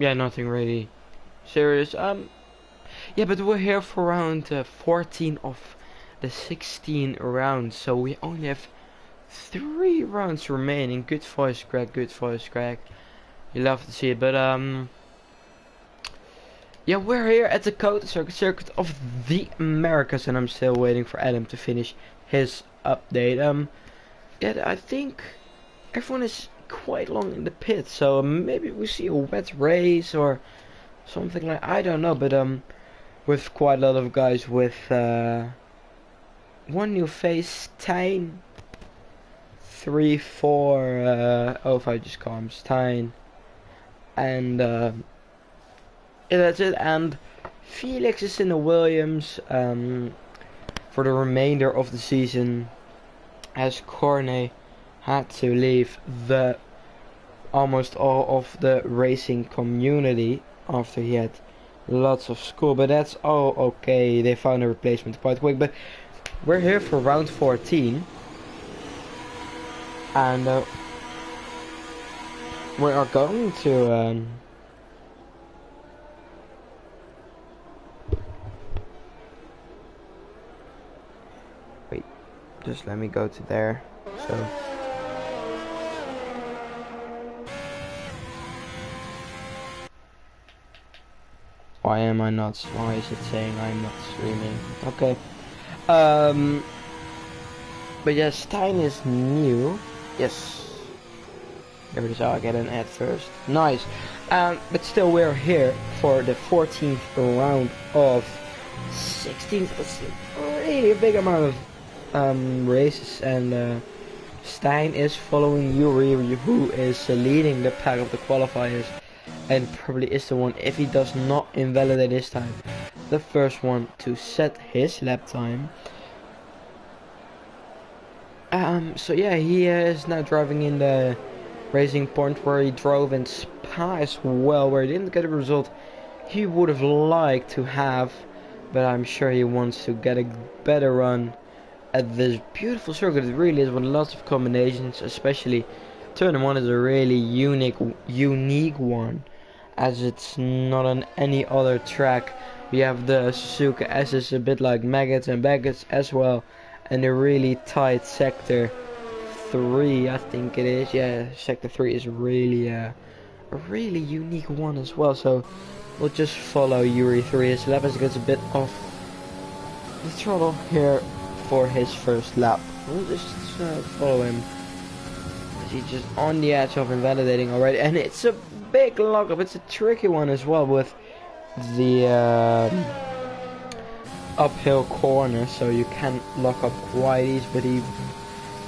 Yeah, nothing really serious. Yeah, but we're here for round 14 of the 16 rounds, so we only have 3 rounds remaining. Good voice crack, good voice crack. You love to see it, but yeah, we're here at the Code Circuit of the Americas, and I'm still waiting for Adam to finish his update. Yeah, I think everyone is quite long in the pit, so maybe we see a wet race or something like, I don't know, but with quite a lot of guys with one new face, Tijn, 3-4, just call him Stijn, and yeah, that's it. And Felix is in the Williams for the remainder of the season, as Corne had to leave the almost all of the racing community after he had lots of school, but that's all okay. They found a replacement quite quick, but we're here for round 14, and we are going to wait, just let me go to there. So why am I not? Why is it saying I'm not streaming? Okay. But yeah, Stijn is new. Yes. There it is. I'll get an ad first. Nice. But still, we're here for the 14th round of 16th. That's really a big amount of races, and Stijn is following Yuri, who is leading the pack of the qualifiers, and probably is the one, if he does not invalidate this time, the first one to set his lap time. So yeah, he is now driving in the racing point where he drove in Spa as well, where he didn't get a result he would have liked to have, but I'm sure he wants to get a better run at this beautiful circuit. It really is, with lots of combinations, especially turn 1 is a really unique one, as it's not on any other track. We have the Suzuka S is a bit like Maggots and Baggots as well, and a really tight sector 3, I think it is. Yeah, sector 3 is really a really unique one as well. So we'll just follow Yuri 3. His lap as he gets a bit off the throttle here for his first lap. We'll just follow him. He's just on the edge of invalidating already, and it's a big lockup. It's a tricky one as well with the uphill corner, so you can lock up quite easy, but he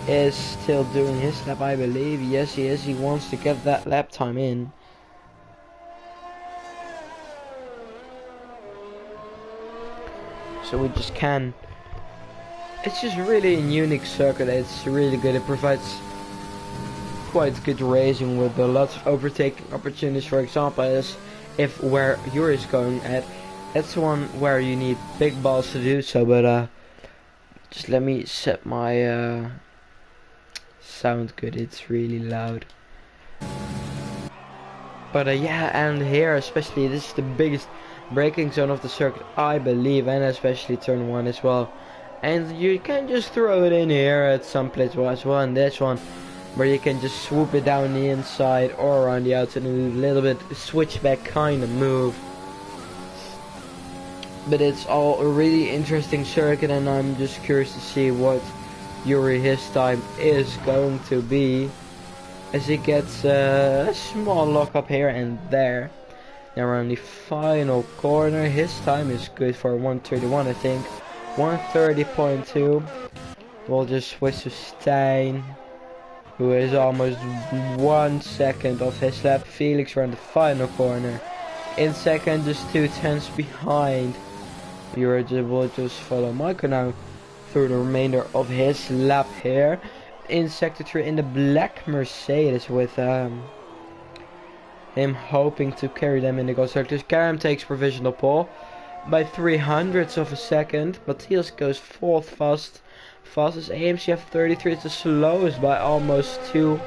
is still doing his lap, I believe. Yes, he is. He wants to get that lap time in. So we just can. It's just really a unique circuit. It's really good. It provides quite good racing with lots of overtaking opportunities. For example, as if where Yuri is going at, that's one where you need big balls to do so. But just let me set my sound good. It's really loud. But yeah, and here especially, this is the biggest braking zone of the circuit, I believe, and especially turn 1 as well. And you can just throw it in here at some place as well, and this one where you can just swoop it down the inside or around the outside and do a little bit switchback kind of move. But it's all a really interesting circuit, and I'm just curious to see what Yuri his time is going to be, as he gets a small lockup here and there. Now we're on the final corner. His time is good for 1:31, I think. 1:30.2. We'll just switch to Stijn, who is almost 1 second off his lap. Felix around the final corner in second, just 2/10 behind. Will just follow Michael now through the remainder of his lap here in sector 3 in the black Mercedes, with him hoping to carry them in the goal circles. Karam takes provisional pole by 300ths of a second, Matthias goes 4th fastest. AMC F33 is the slowest by almost 2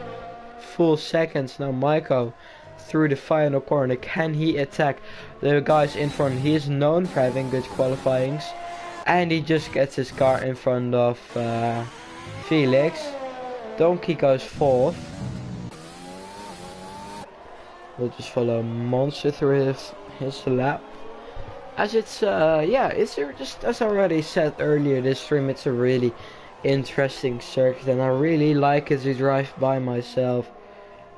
full seconds. Now Maiko through the final corner. Can he attack the guys in front? He is known for having good qualifyings, and he just gets his car in front of Felix. Donkey goes fourth. We'll just follow Monster through his lap. As it's just as I already said earlier this stream, it's a really interesting circuit, and I really like it to drive by myself.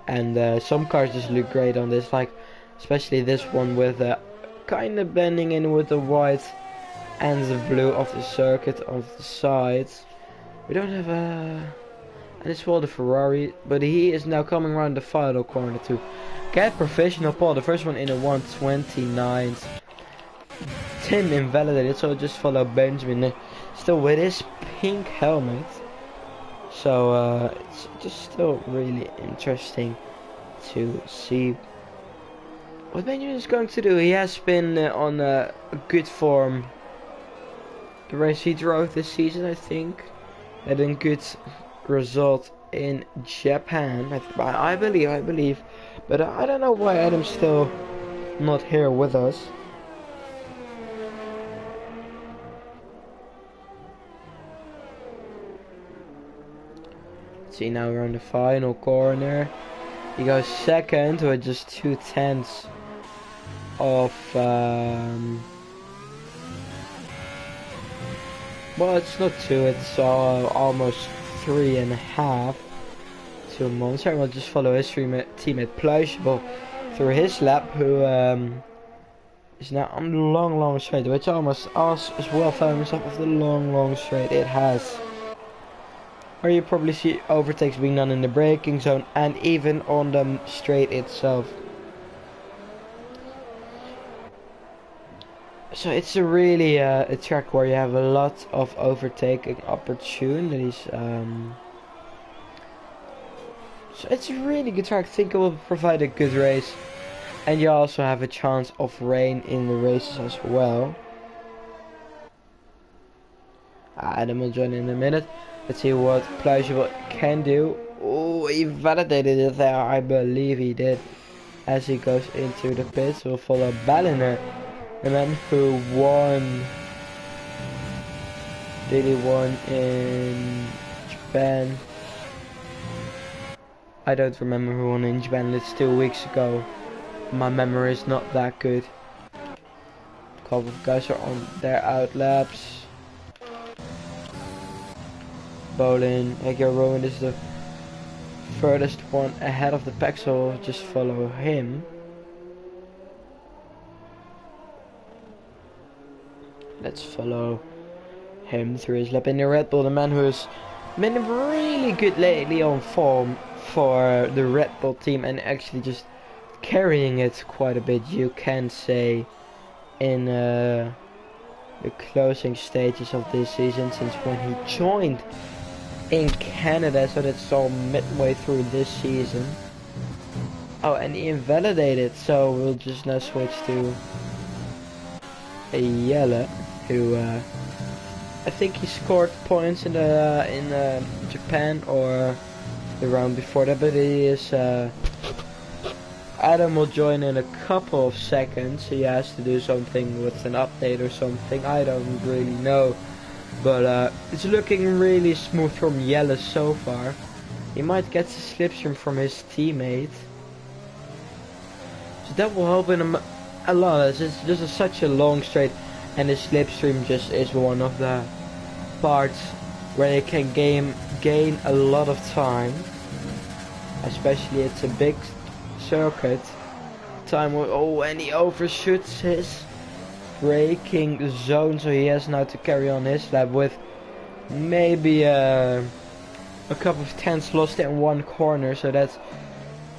And some cars just look great on this, like especially this one with kind of blending in with the white and the blue of the circuit of the sides. We don't have and it's for the Ferrari, but he is now coming around the final corner to get professional pole, the first one in a 1:29. Tim invalidated, so just follow Benjamin still with his pink helmet. So it's just still really interesting to see what Benjamin is going to do. He has been on a good form the race he drove this season, I think. Had a good result in Japan, I believe. But I don't know why Adam's still not here with us. See, now we're on the final corner. He goes second with just 2/10 of well, it's not 2, it's almost 3.5 to Monster. We'll just follow his teammate Pluishable through his lap, who is now on the long straight, which almost as well found himself of the long straight it has. Where you probably see overtakes being done in the braking zone and even on the straight itself. So it's a really a track where you have a lot of overtaking opportunities. So it's a really good track. I think it will provide a good race, and you also have a chance of rain in the races as well. Adam will join in a minute. Let's see what Pluishable can do. Oh, he validated it there, I believe he did. As he goes into the pits, we'll follow Balliner, the man who won. Did he won in Japan? I don't remember who won in Japan. It's 2 weeks ago. My memory is not that good. A couple of guys are on their out laps. Bolin, Egger Rowan is the furthest one ahead of the pack, so we'll just follow him. Let's follow him through his lap in the Red Bull, the man who's been really good lately on form for the Red Bull team and actually just carrying it quite a bit, you can say, in the closing stages of this season, since when he joined in Canada, so that's all midway through this season. Oh, and he invalidated, so we'll just now switch to a Yella, who I think he scored points in Japan or the round before that, but he is Adam will join in a couple of seconds. He has to do something with an update or something, I don't really know. But it's looking really smooth from Yella so far. He might get the slipstream from his teammate, so that will help him a lot. This is such a long straight, and the slipstream just is one of the parts where you can gain a lot of time. Especially it's a big circuit. And he overshoots his braking zone, so he has now to carry on his lap with maybe a couple of tenths lost in one corner, so that's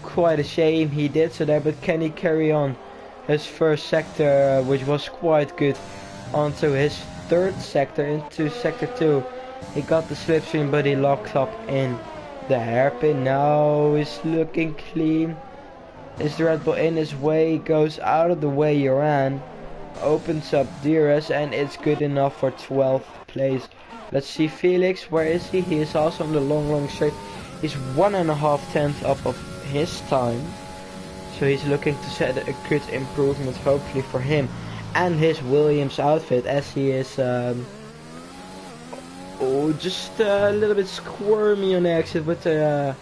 quite a shame he did so there. But can he carry on his first sector, which was quite good, onto his third sector, into sector 2? He got the slipstream, but he locked up in the hairpin. Now he's looking clean. Is the Red Bull in his way? Goes out of the way, Uran opens up DRS, and it's good enough for 12th place. Let's see Felix, where is he? He is also on the long straight. He's 1.5 tenths up of his time, So he's looking to set a good improvement hopefully for him and his Williams outfit, as he is just a little bit squirmy on the exit with the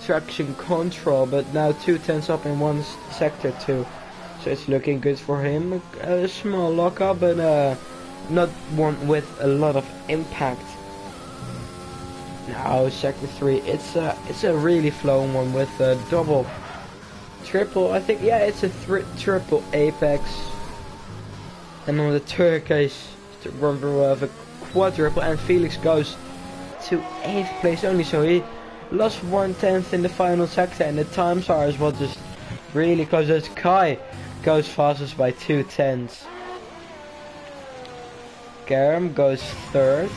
traction control, but now 2/10 up in one sector too, so it's looking good for him. A small lockup, but not one with a lot of impact. Now sector 3, it's a really flowing one with a double, triple, I think, yeah, it's a triple apex, and on the turquoise run through a quadruple, and Felix goes to 8th place only, so he lost 1/10 in the final sector, and the times are as well just really close, as Kai goes fastest by 2/10. Garam goes 3rd,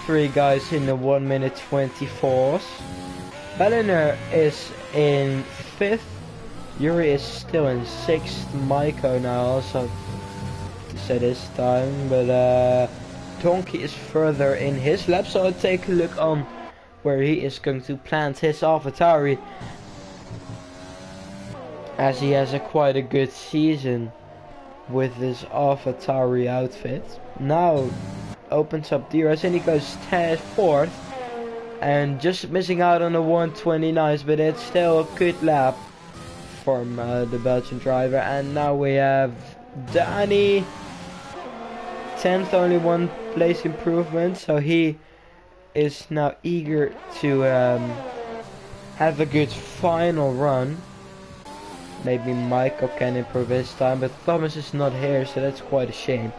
3 guys in the 1:24. Belliner is in 5th, Yuri is still in 6th, Maiko now also set his time, but Donkey is further in his lap, so I'll take a look on where he is going to plant his AlphaTauri, as he has quite a good season with this AlphaTauri outfit. Now opens up DRS and he goes 4th, and just missing out on the 129s, but it's still a good lap from the Belgian driver. And now we have Danny 10th, only 1 place improvement, so he is now eager to have a good final run. Maybe Michael can improve his time, but Thomas is not here, so that's quite a shame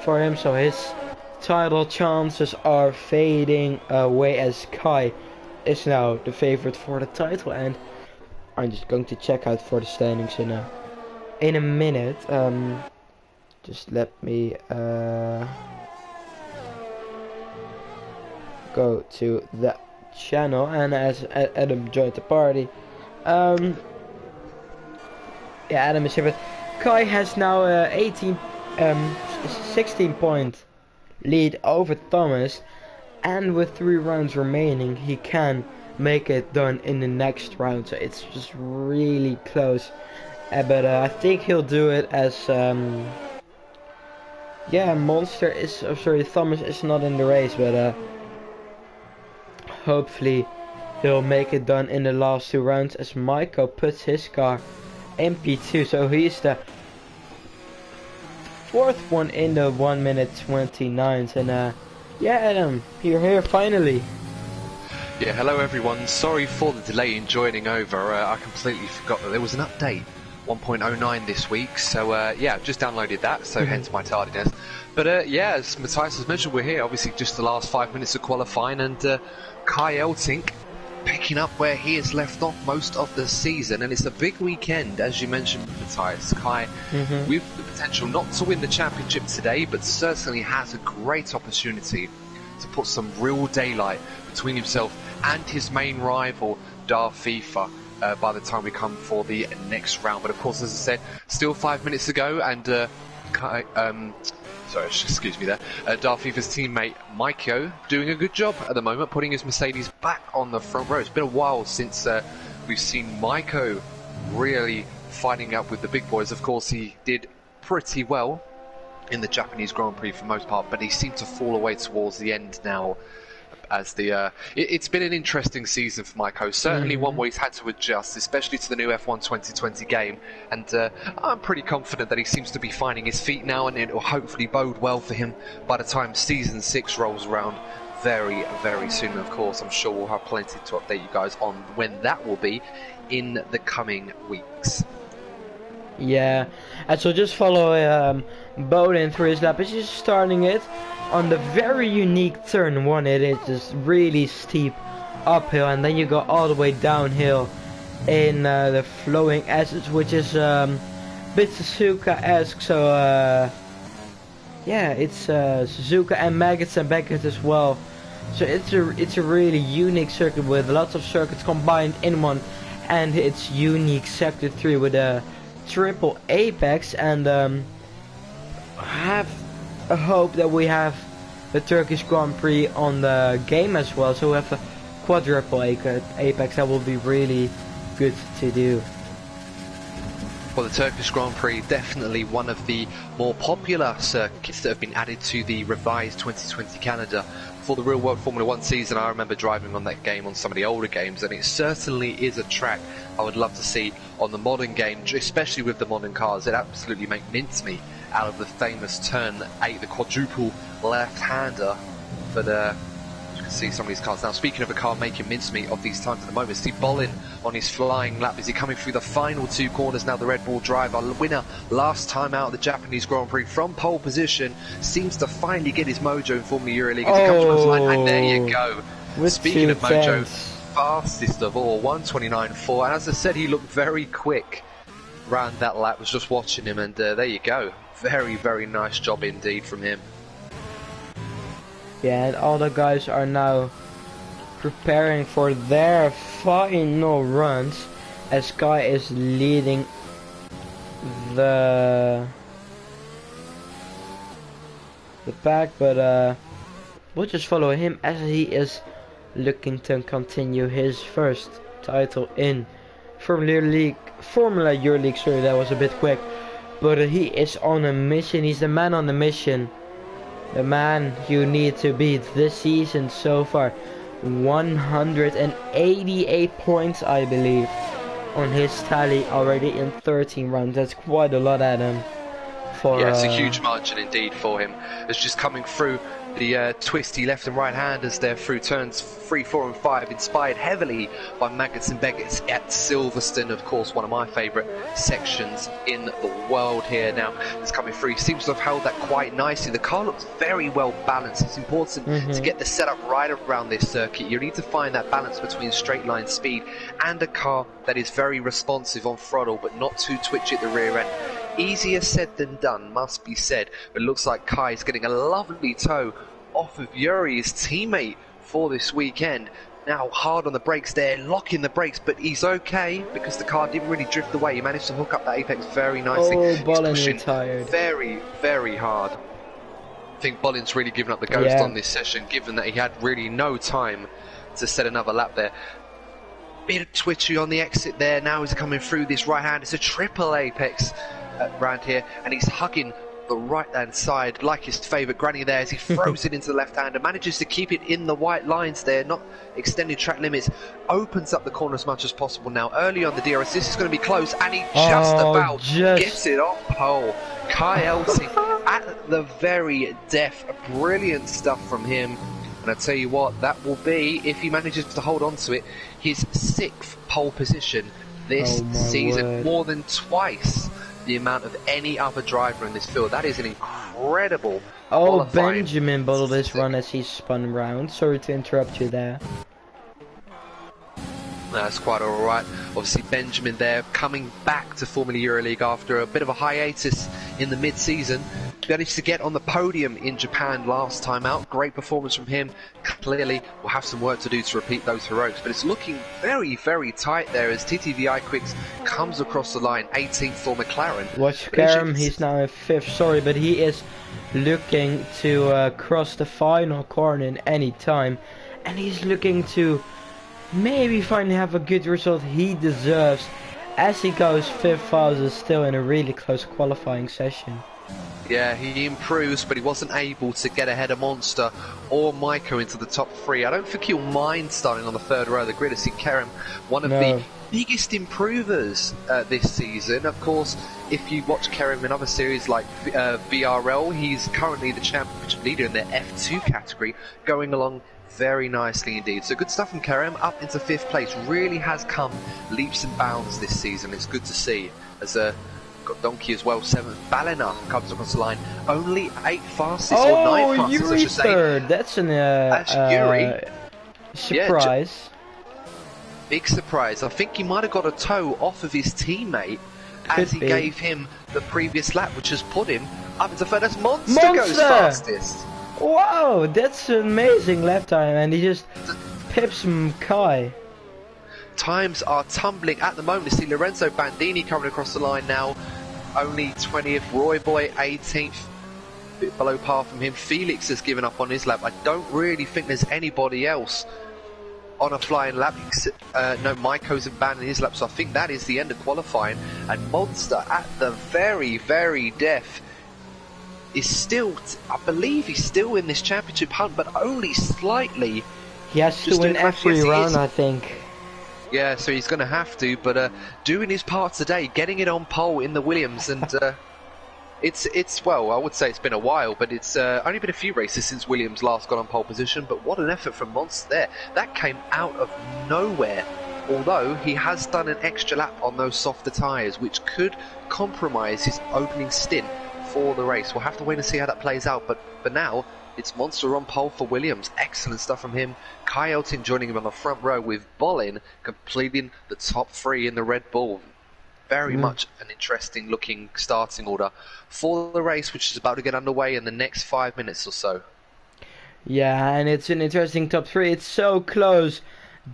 for him, so his title chances are fading away, as Kai is now the favorite for the title. And I'm just going to check out for the standings in a minute. Just let me go to the channel, and as Adam joined the party, yeah, Adam is here, but Kai has now 16 point lead over Thomas, and with 3 rounds remaining he can make it done in the next round, so it's just really close, but I think he'll do it, as yeah, Monster is, Thomas is not in the race, but hopefully he'll make it done in the last 2 rounds, as Maiko puts his car in P2, so he's the 4th one in the 1:29, and yeah, Adam, you're here finally. Yeah, hello everyone, sorry for the delay in joining over. I completely forgot that there was an update 1.09 this week, so yeah, just downloaded that, so hence my tardiness. But yeah, as Matthias has mentioned, we're here obviously just the last 5 minutes of qualifying, and Kai Eltink picking up where he has left off most of the season, and it's a big weekend, as you mentioned, Matthias. Kai with the potential not to win the championship today, but certainly has a great opportunity to put some real daylight between himself and his main rival, FIFA, by the time we come for the next round. But of course, as I said, still 5 minutes to go, and Kai, sorry, excuse me there. FIFA's teammate Maiko doing a good job at the moment, putting his Mercedes back on the front row. It's been a while since we've seen Maiko really fighting up with the big boys. Of course, he did pretty well in the Japanese Grand Prix for the most part, but he seemed to fall away towards the end now. As it's been an interesting season for Maiko, certainly one where he's had to adjust, especially to the new F1 2020 game, and I'm pretty confident that he seems to be finding his feet now, and it will hopefully bode well for him by the time Season 6 rolls around very, very soon. Of course, I'm sure we'll have plenty to update you guys on when that will be in the coming weeks. Yeah, and so just follow Bowden through his lap. He's just starting it on the very unique turn 1. It is just really steep uphill, and then you go all the way downhill in the flowing assets, which is bit Suzuka-esque. So yeah, it's Suzuka and Maggots and Beckett as well. So it's a really unique circuit with lots of circuits combined in one, and it's unique sector 3 with a triple apex, and have a hope that we have the Turkish Grand Prix on the game as well, so we have a quadruple apex. That will be really good to do. Well, the Turkish Grand Prix, definitely one of the more popular circuits that have been added to the revised 2020 calendar. For the real world Formula 1 season, I remember driving on that game on some of the older games, and it certainly is a track I would love to see on the modern game, especially with the modern cars. It absolutely make mincemeat out of the famous turn 8, the quadruple left-hander for the... You can see some of these cars now. Speaking of a car making mincemeat of these times at the moment, Steve Bollin on his flying lap. Is he coming through the final 2 corners now? The Red Bull driver, winner last time out of the Japanese Grand Prix from pole position, seems to finally get his mojo in Formula Euroleague as he comes across the line, and there you go. Speaking of mojo, fastest of all, 1:29.4, and as I said, he looked very quick around that lap. Was just watching him, and there you go. Very, very nice job indeed from him. Yeah, and all the guys are now preparing for their final runs as Kai is leading the pack, but we'll just follow him as he is looking to continue his first title in Formula Euroleague. Sorry, that was a bit quick, but he is on a mission. He's the man on the mission. The man you need to beat this season so far. 188 points, I believe, on his tally already in 13 rounds. That's quite a lot at him. Yeah, it's a huge margin indeed for him. It's just coming through the twisty left and right handers there through turns 3, 4 and 5, inspired heavily by Maggots and Beggots at Silverstone, of course, one of my favourite sections in the world here. Now it's coming through. He seems to have held that quite nicely. The car looks very well balanced. It's important to get the setup right around this circuit. You need to find that balance between straight line speed and a car that is very responsive on throttle but not too twitchy at the rear end. Easier said than done, must be said, but it looks like Kai's getting a lovely tow off of Yuri, his teammate, for this weekend. Now hard on the brakes there, locking the brakes, but he's okay because the car didn't really drift away. He managed to hook up that apex very nicely. Oh, he's Bollin pushing retired. very, very hard. I think Bollin's really given up the ghost on this session, given that he had really no time to set another lap there. Bit of twitchy on the exit there. Now he's coming through this right hand. It's a triple apex around here, and he's hugging the right hand side like his favourite granny there as he throws it into the left hand and manages to keep it in the white lines there, not extending track limits. Opens up the corner as much as possible now. Early on the DRS, this is going to be close, and he just about gets it on pole. Kai Elting at the very death. Brilliant stuff from him. And I tell you what, that will be, if he manages to hold on to it, his 6th pole position this season. Word. More than twice the amount of any other driver in this field. That is an incredible qualifying. Benjamin bottled his run as he spun round. Sorry to interrupt you there. That's quite alright. Obviously Benjamin there coming back to Formula Euroleague after a bit of a hiatus in the mid-season. Managed to get on the podium in Japan last time out. Great performance from him. Clearly we'll have some work to do to repeat those heroics, but it's looking very, very tight there as TTVI Quicks comes across the line. 18th for McLaren. Watch Karam, he's now in 5th, sorry, but he is looking to cross the final corner in any time, and he's looking to maybe finally have a good result he deserves as he goes 5th fastest, is still in a really close qualifying session. Yeah, he improves, but he wasn't able to get ahead of Monster or Maiko into the top 3. I don't think he'll mind starting on the 3rd row of the grid. I see Kerem, one of the biggest improvers this season. Of course, if you watch Kerem in other series like VRL, he's currently the championship leader in the F2 category, going along very nicely indeed. So good stuff from Kerem, up into 5th place. Really has come leaps and bounds this season. It's good to see. As got Donkey as well, 7th. Balena comes across the line, only 8th fastest, or 9th fastest, I should say. 3rd. That's an Yuri. surprise. Big surprise. I think he might have got a toe off of his teammate as he gave him the previous lap, which has put him up into 3rd. As Monster goes fastest. Wow, that's an amazing lap time, and he just pips Kai. Times are tumbling at the moment. You see Lorenzo Bandini coming across the line now, only 20th. Roy Boy 18th, bit below par from him. Felix has given up on his lap. I don't really think there's anybody else on a flying lap. No, Maiko's abandoning his lap, so I think that is the end of qualifying. And Monster at the very, very death is still, I believe he's still in this championship hunt, but only slightly. He has to win every round, I think. Yeah, so he's going to have to, but doing his part today, getting it on pole in the Williams, and it's well, I would say it's been a while, but it's only been a few races since Williams last got on pole position, but what an effort from Monster there. That came out of nowhere, although he has done an extra lap on those softer tyres, which could compromise his opening stint for the race. We'll have to wait and see how that plays out, but for now, it's Monster on pole for Williams. Excellent stuff from him. Kai Elton joining him on the front row, with Bolin completing the top 3 in the Red Bull. Very much an interesting looking starting order for the race, which is about to get underway in the next 5 minutes or so. Yeah, and it's an interesting top 3. It's so close.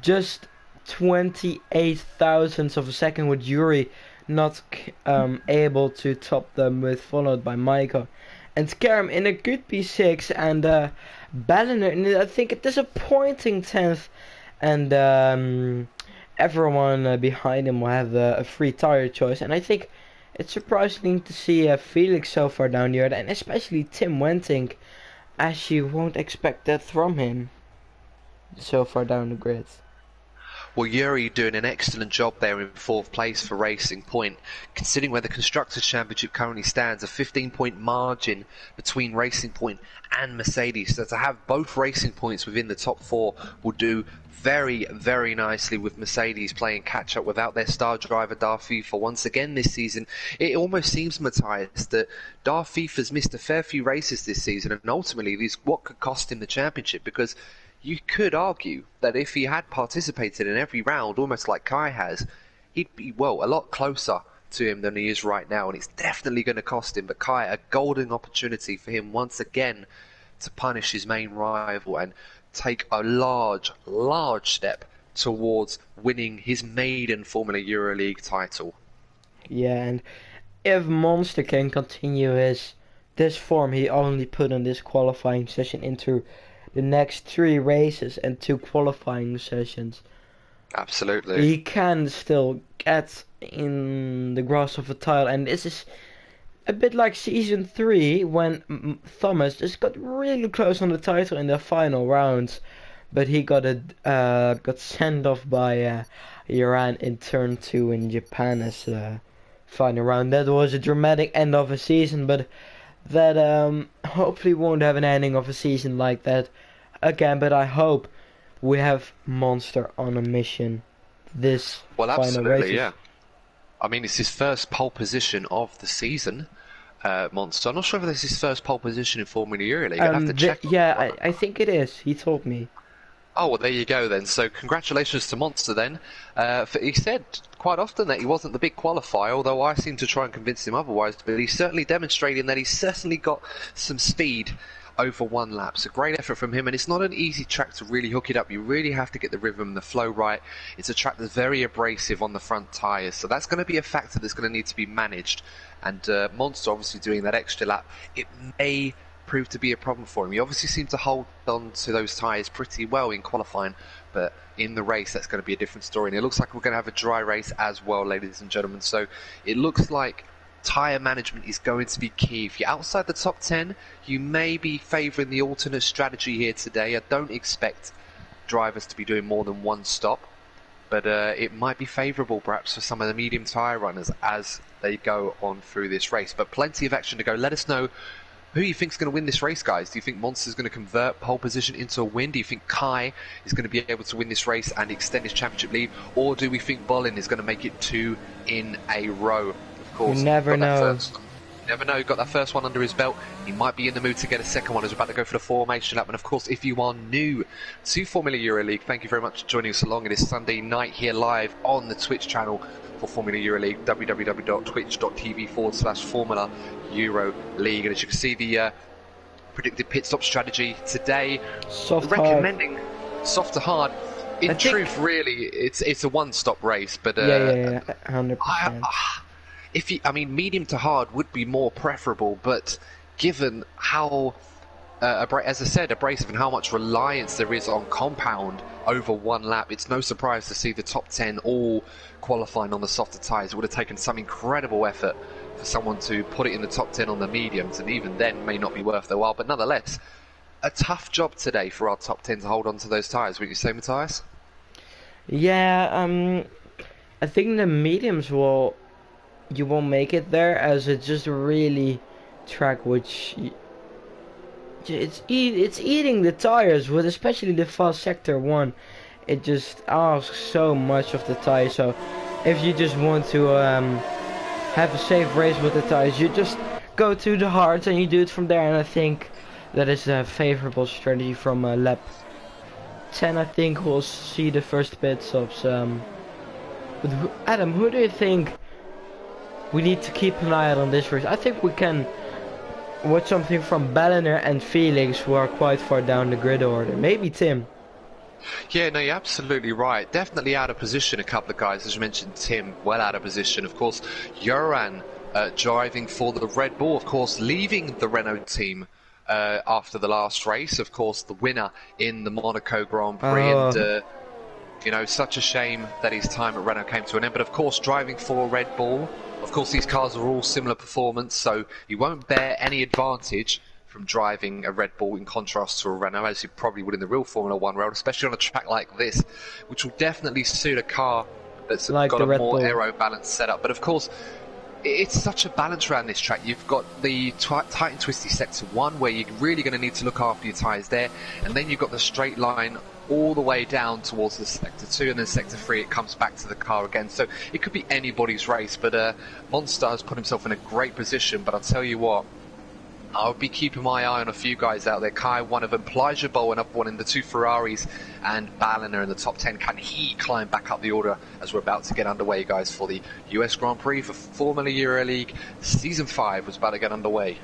Just 28 thousandths of a second with Yuri not able to top them, with followed by Maiko and Karam in a good P6, and Balliner in, I think, a disappointing 10th, and everyone behind him will have a free tire choice. And I think it's surprising to see Felix so far down here, and especially Tim Wenting, as you won't expect that from him so far down the grid. Well, Yuri doing an excellent job there in 4th place for Racing Point, considering where the Constructors' Championship currently stands, a 15-point margin between Racing Point and Mercedes. So to have both Racing Points within the top 4 will do very, very nicely, with Mercedes playing catch-up without their star driver Darth FIFA once again this season. It almost seems, Matthias, that Darth FIFA's missed a fair few races this season, and ultimately this what could cost him the championship, because you could argue that if he had participated in every round, almost like Kai has, he'd be, well, a lot closer to him than he is right now, and it's definitely going to cost him. But Kai, a golden opportunity for him once again to punish his main rival and take a large, large step towards winning his maiden Formula EuroLeague title. Yeah, and if Monster can continue this form he only put in this qualifying session into the next 3 races and 2 qualifying sessions, absolutely, he can still get in the grasp of a title. And this is a bit like season 3, when Thomas just got really close on the title in the final rounds, but he got sent off by Iran in turn 2 in Japan as final round. That was a dramatic end of a season, but that hopefully won't have an ending of a season like that again. But I hope we have Monster on a mission this final absolutely, race. yeah. I mean, it's his first pole position of the season, Monster. I'm not sure if this is his first pole position in Formula EuroLeague. I have to check. Yeah, I think it is. He told me. Oh, well, there you go then. So congratulations to Monster then. He said quite often that he wasn't the big qualifier, although I seem to try and convince him otherwise, but he's certainly demonstrating that he's certainly got some speed over 1 lap. It's a great effort from him, and it's not an easy track to really hook it up. You really have to get the rhythm and the flow right. It's a track that's very abrasive on the front tyres, so that's going to be a factor that's going to need to be managed. And Monster obviously doing that extra lap, it may prove to be a problem for him. He obviously seemed to hold on to those tyres pretty well in qualifying, but in the race that's going to be a different story. And it looks like we're going to have a dry race as well, ladies and gentlemen. So it looks like tyre management is going to be key. If you're outside the top 10, you may be favouring the alternate strategy here today. I don't expect drivers to be doing more than 1 stop, but it might be favourable perhaps for some of the medium tyre runners as they go on through this race. But plenty of action to go. Let us know who you think is going to win this race, guys. Do you think Monster's going to convert pole position into a win? Do you think Kai is going to be able to win this race and extend his championship lead? Or do we think Bolin is going to make it 2 in a row? Of course, you never know. Never know. Got that first one under his belt. He might be in the mood to get a second one as we're about to go for the formation lap. And of course, if you are new to Formula EuroLeague, thank you very much for joining us along. It is Sunday night here live on the Twitch channel for Formula EuroLeague, www.twitch.tv/Formula EuroLeague. And as you can see, the predicted pit stop strategy today, recommending soft to hard. In truth, really, it's a one-stop race, but yeah, 100%. I mean, medium to hard would be more preferable, but given how as I said, abrasive and how much reliance there is on compound over one lap. It's no surprise to see the top 10 all qualifying on the softer tyres. It would have taken some incredible effort for someone to put it in the top 10 on the mediums, and even then may not be worth their while. But nonetheless, a tough job today for our top 10 to hold on to those tyres. Wouldn't you say, Matthias? Yeah, I think the mediums you won't make it there, as it's just a really track which it's eating the tires, with especially the fast sector one. It just asks so much of the tires. So if you just want to have a safe race with the tires, you just go to the hards and you do it from there. And I think that is a favorable strategy from lap 10. I think we'll see the first pit stops. But Adam, who do you think we need to keep an eye on this race? I think we can watch something from Balliner and Felix, who are quite far down the grid order. Maybe Tim. Yeah, no, you're absolutely right. Definitely out of position, a couple of guys. As you mentioned, Tim, well out of position. Of course, Joran driving for the Red Bull, of course, leaving the Renault team after the last race. Of course, the winner in the Monaco Grand Prix. And, you know, such a shame that his time at Renault came to an end. But, of course, driving for Red Bull. Of course, these cars are all similar performance, so you won't bear any advantage from driving a Red Bull in contrast to a Renault, as you probably would in the real Formula 1 road, especially on a track like this, which will definitely suit a car that's like got a more aero-balanced setup. But of course, it's such a balance around this track. You've got the tight and twisty sector 1, where you're really going to need to look after your tyres there, and then you've got the straight line all the way down towards the sector 2, and then sector 3 it comes back to the car again. So it could be anybody's race, but Monster has put himself in a great position. But I'll tell you what, I'll be keeping my eye on a few guys out there. Kai, one of them, Plajabol, another one in the 2 Ferraris, and Balliner in the top 10. Can he climb back up the order as we're about to get underway, guys, for the US Grand Prix for Formula Euro League Season 5 was about to get underway.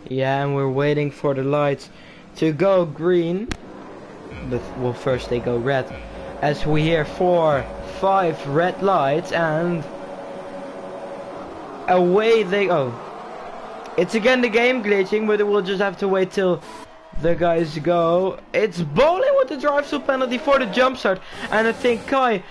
Yeah, and we're waiting for the lights to go green. But, well, first they go red. As we hear 4, 5 red lights, and away they go. It's again the game glitching, but we'll just have to wait till the guys go. It's Bowling with the drive-through penalty for the jump start, and I think Kai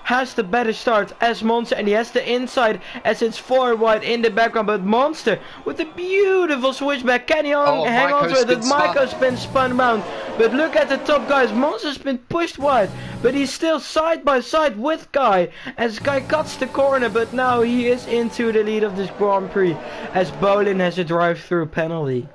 has the better start as Monster, and he has the inside as it's 4 wide in the background. But Monster with a beautiful switchback, can he hang on to it? That Maiko's been spun around, but look at the top, guys. Monster's been pushed wide, but he's still side by side with Kai as Kai cuts the corner. But now he is into the lead of this Grand Prix as Bowling has a drive-through penalty.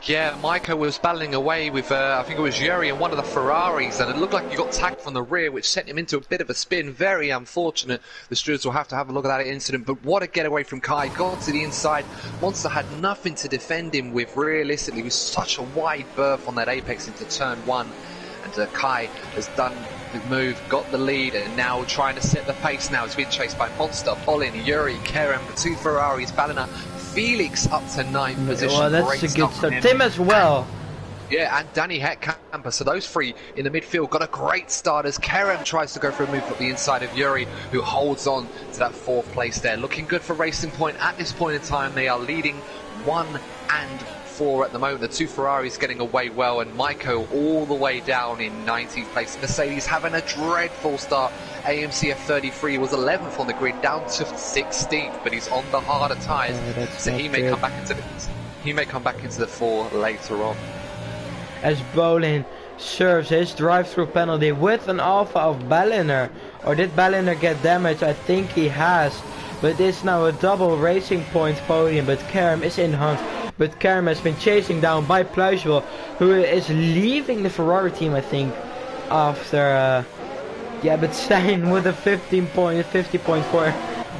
Yeah, Maiko was battling away with, I think it was Yuri and one of the Ferraris, and it looked like he got tagged from the rear, which sent him into a bit of a spin. Very unfortunate. The stewards will have to have a look at that incident, but what a getaway from Kai. Got to the inside. Monster had nothing to defend him with, realistically. It was such a wide berth on that apex into turn 1, and Kai has done the move, got the lead, and now trying to set the pace now. He's being chased by Monster, Bolin, Yuri, Kerem, the 2 Ferraris, Balliner, Felix up to 9th position. Well, that's a good start. Tim as well. Yeah, and Danny Heckkamper. So those 3 in the midfield got a great start as Kerem tries to go for a move up the inside of Yuri, who holds on to that 4th place there. Looking good for Racing Point at this point in time. They are leading 1 and 4 at the moment. The 2 Ferraris getting away well, and Maiko all the way down in 19th place. Mercedes having a dreadful start. AMC F33 was 11th on the grid, down to 16th, but he's on the harder tyres, so he may come back into the 4 later on. As Bolin serves his drive-through penalty with an alpha of Balliner. Or did Balliner get damaged? I think he has. But it's now a double Racing Point podium, but Kerem is in hunt. But Kerem has been chasing down by Pluijswil, who is leaving the Ferrari team, I think, after... yeah, but staying with a 50.4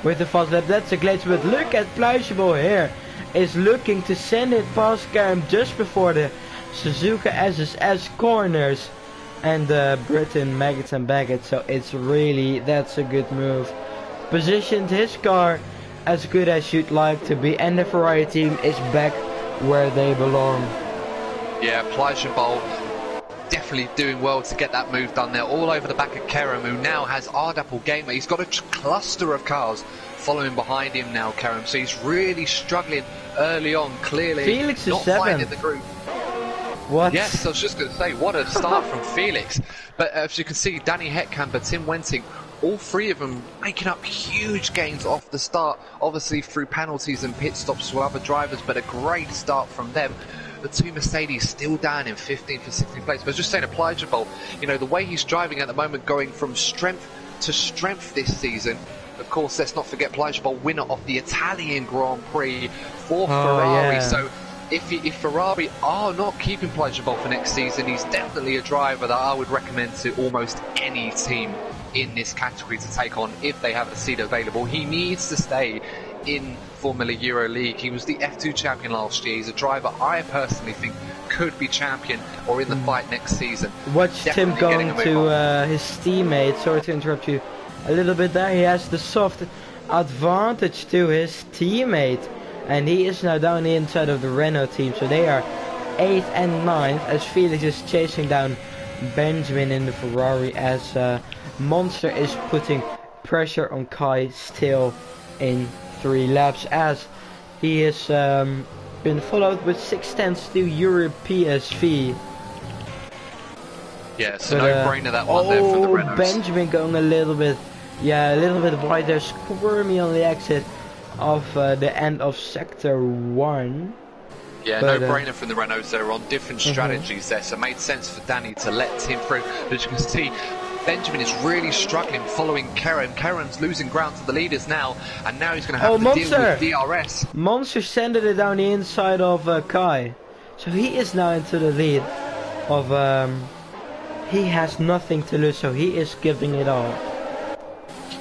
with the fast lap. That's a glitch, but look at Pluijswil here. Is looking to send it past Kerem just before the Suzuka SSS corners. And Britain, Maggots and Baggett. So it's really, that's a good move. Positioned his car as good as you'd like to be. And the Ferrari team is back where they belong. Yeah, Pluijswil definitely doing well to get that move done there, all over the back of Kerem, who now has Ardapple Gamer. He's got a cluster of cars following behind him now, Kerem, so he's really struggling early on. Clearly Felix is not 7th. finding the group. What? Yes, I was just going to say, what a start from Felix. But as you can see, Danny Hetkamp, Tim Wenting, all three of them making up huge gains off the start, obviously through penalties and pit stops to other drivers, but a great start from them. The two Mercedes still down in 15th and 16th place. But I was just saying, Plajabol, you know, the way he's driving at the moment, going from strength to strength this season. Of course, let's not forget Plajabol, winner of the Italian Grand Prix for Ferrari. Yeah. So if Ferrari are not keeping Plajabol for next season, he's definitely a driver that I would recommend to almost any team in this category to take on if they have a seat available. He needs to stay in Formula Euro League. He was the F2 champion last year. He's a driver I personally think could be champion or in the fight next season. Watch Tim going to his teammate. Sorry to interrupt you a little bit there. He has the soft advantage to his teammate, and he is now down the inside of the Renault team. So they are 8th and 9th as Felix is chasing down Benjamin in the Ferrari, as Monster is putting pressure on Kai still in 3 laps, as he has been followed with 6/10 to Europe PSV. Yeah, so no-brainer that one there for the Renaults. Benjamin going a little bit wide there, squirmy on the exit of the end of sector 1. Yeah, no-brainer from the Renaults. They're on different strategies there, so it made sense for Danny to let Tim through. But as you can see, Benjamin is really struggling following Kerem. Kerem's losing ground to the leaders now, and now he's going to have to deal with DRS. Monster sent it down the inside of Kai, so he is now into the lead of he has nothing to lose, so he is giving it all.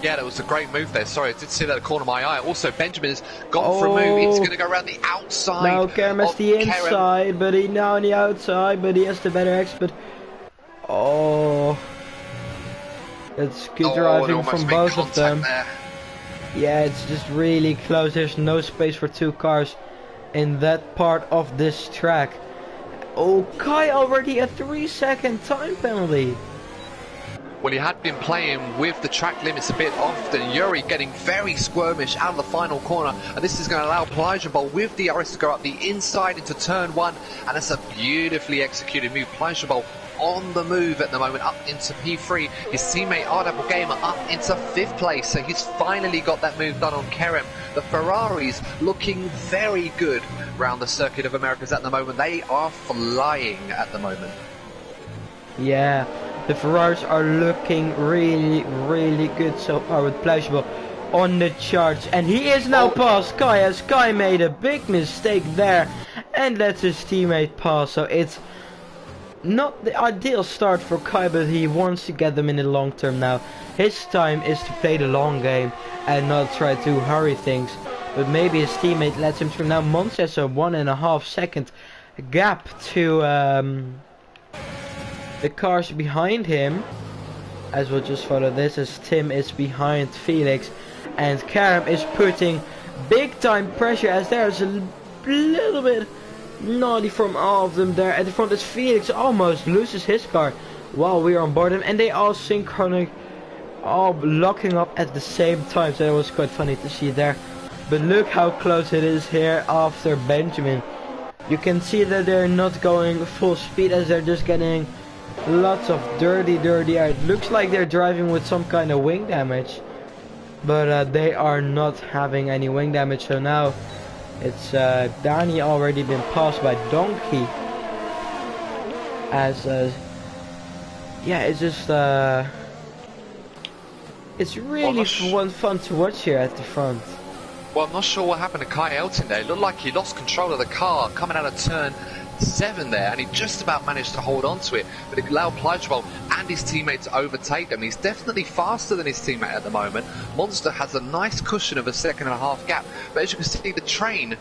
Yeah, that was a great move there. Sorry, I did see that at the corner of my eye. Also, Benjamin has gone for a move. He's going to go around the outside. Now Kerem has the inside, but he now on the outside, but he has the better exit. Oh, it's good driving from both of them. There. Yeah, it's just really close. There's no space for 2 cars in that part of this track. Oh, Kai already a 3-second time penalty. Well, he had been playing with the track limits a bit often. Yuri getting very squirmish out of the final corner, and this is going to allow Plajabol with DRS to go up the inside into turn 1, and it's a beautifully executed move. Plajabol on the move at the moment, up into P3. His teammate R Gamer up into 5th place, so he's finally got that move done on Kerem. The Ferraris looking very good around the Circuit of Americas at the moment. They are flying at the moment. Yeah, the Ferraris are looking really, really good so far with Plajabol on the charts, and he is now past Kai, as Kai made a big mistake there and lets his teammate pass. So it's not the ideal start for Kai, but he wants to get them in the long term now. His time is to play the long game and not try to hurry things, but maybe his teammate lets him through. Now Monster has a 1.5 second gap to the cars behind him, as we'll just follow this, as Tim is behind Felix and Kerem is putting big time pressure, as there's a little bit naughty from all of them there at the front, as Felix almost loses his car while we are on board him, and they all synchronic, all locking up at the same time. So that was quite funny to see there. But look how close it is here after Benjamin. You can see that they're not going full speed, as they're just getting lots of dirty air. It looks like they're driving with some kind of wing damage, but they are not having any wing damage. So now it's Danny already been passed by Donkey, as yeah, it's just it's really fun to watch here at the front. Well, I'm not sure what happened to Kai Elton there. It looked like he lost control of the car coming out of turn 7 there, and he just about managed to hold on to it, but it allowed Plajabol and his teammate to overtake them. He's definitely faster than his teammate at the moment. Monster has a nice cushion of a 1.5 gap, but as you can see, the train,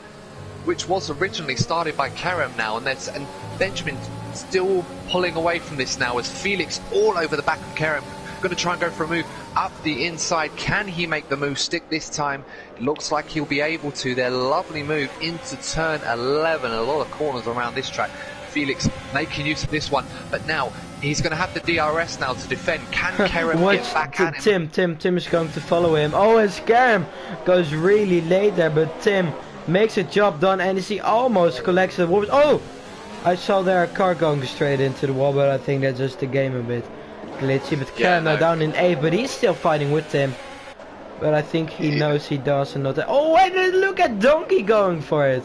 which was originally started by Kerem now, and Benjamin still pulling away from this now, as Felix all over the back of Kerem, going to try and go for a move up the inside. Can he make the move stick this time? Looks like he'll be able to. Their lovely move into turn 11. A lot of corners around this track. Felix making use of this one, but now he's going to have the DRS now to defend. Can Kerem get back at him? Tim is going to follow him. Oh, and Kerem goes really late there, but Tim makes a job done, and he almost collects the warp. Oh, I saw their car going straight into the wall, but I think that's just the game a bit glitchy. But Karen now down in 8th, but he's still fighting with him. But I think he knows he does and not that. Oh, wait, look at Donkey going for it.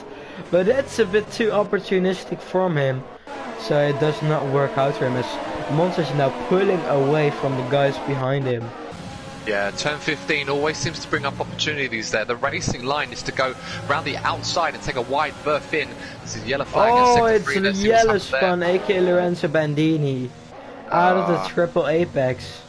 But that's a bit too opportunistic from him. So it does not work out for him as Monster's now pulling away from the guys behind him. Yeah, turn 15 always seems to bring up opportunities there. The racing line is to go round the outside and take a wide berth in. This is yellow flag. Oh, it's a yellow spun, aka Lorenzo Bandini. Out of the triple apex.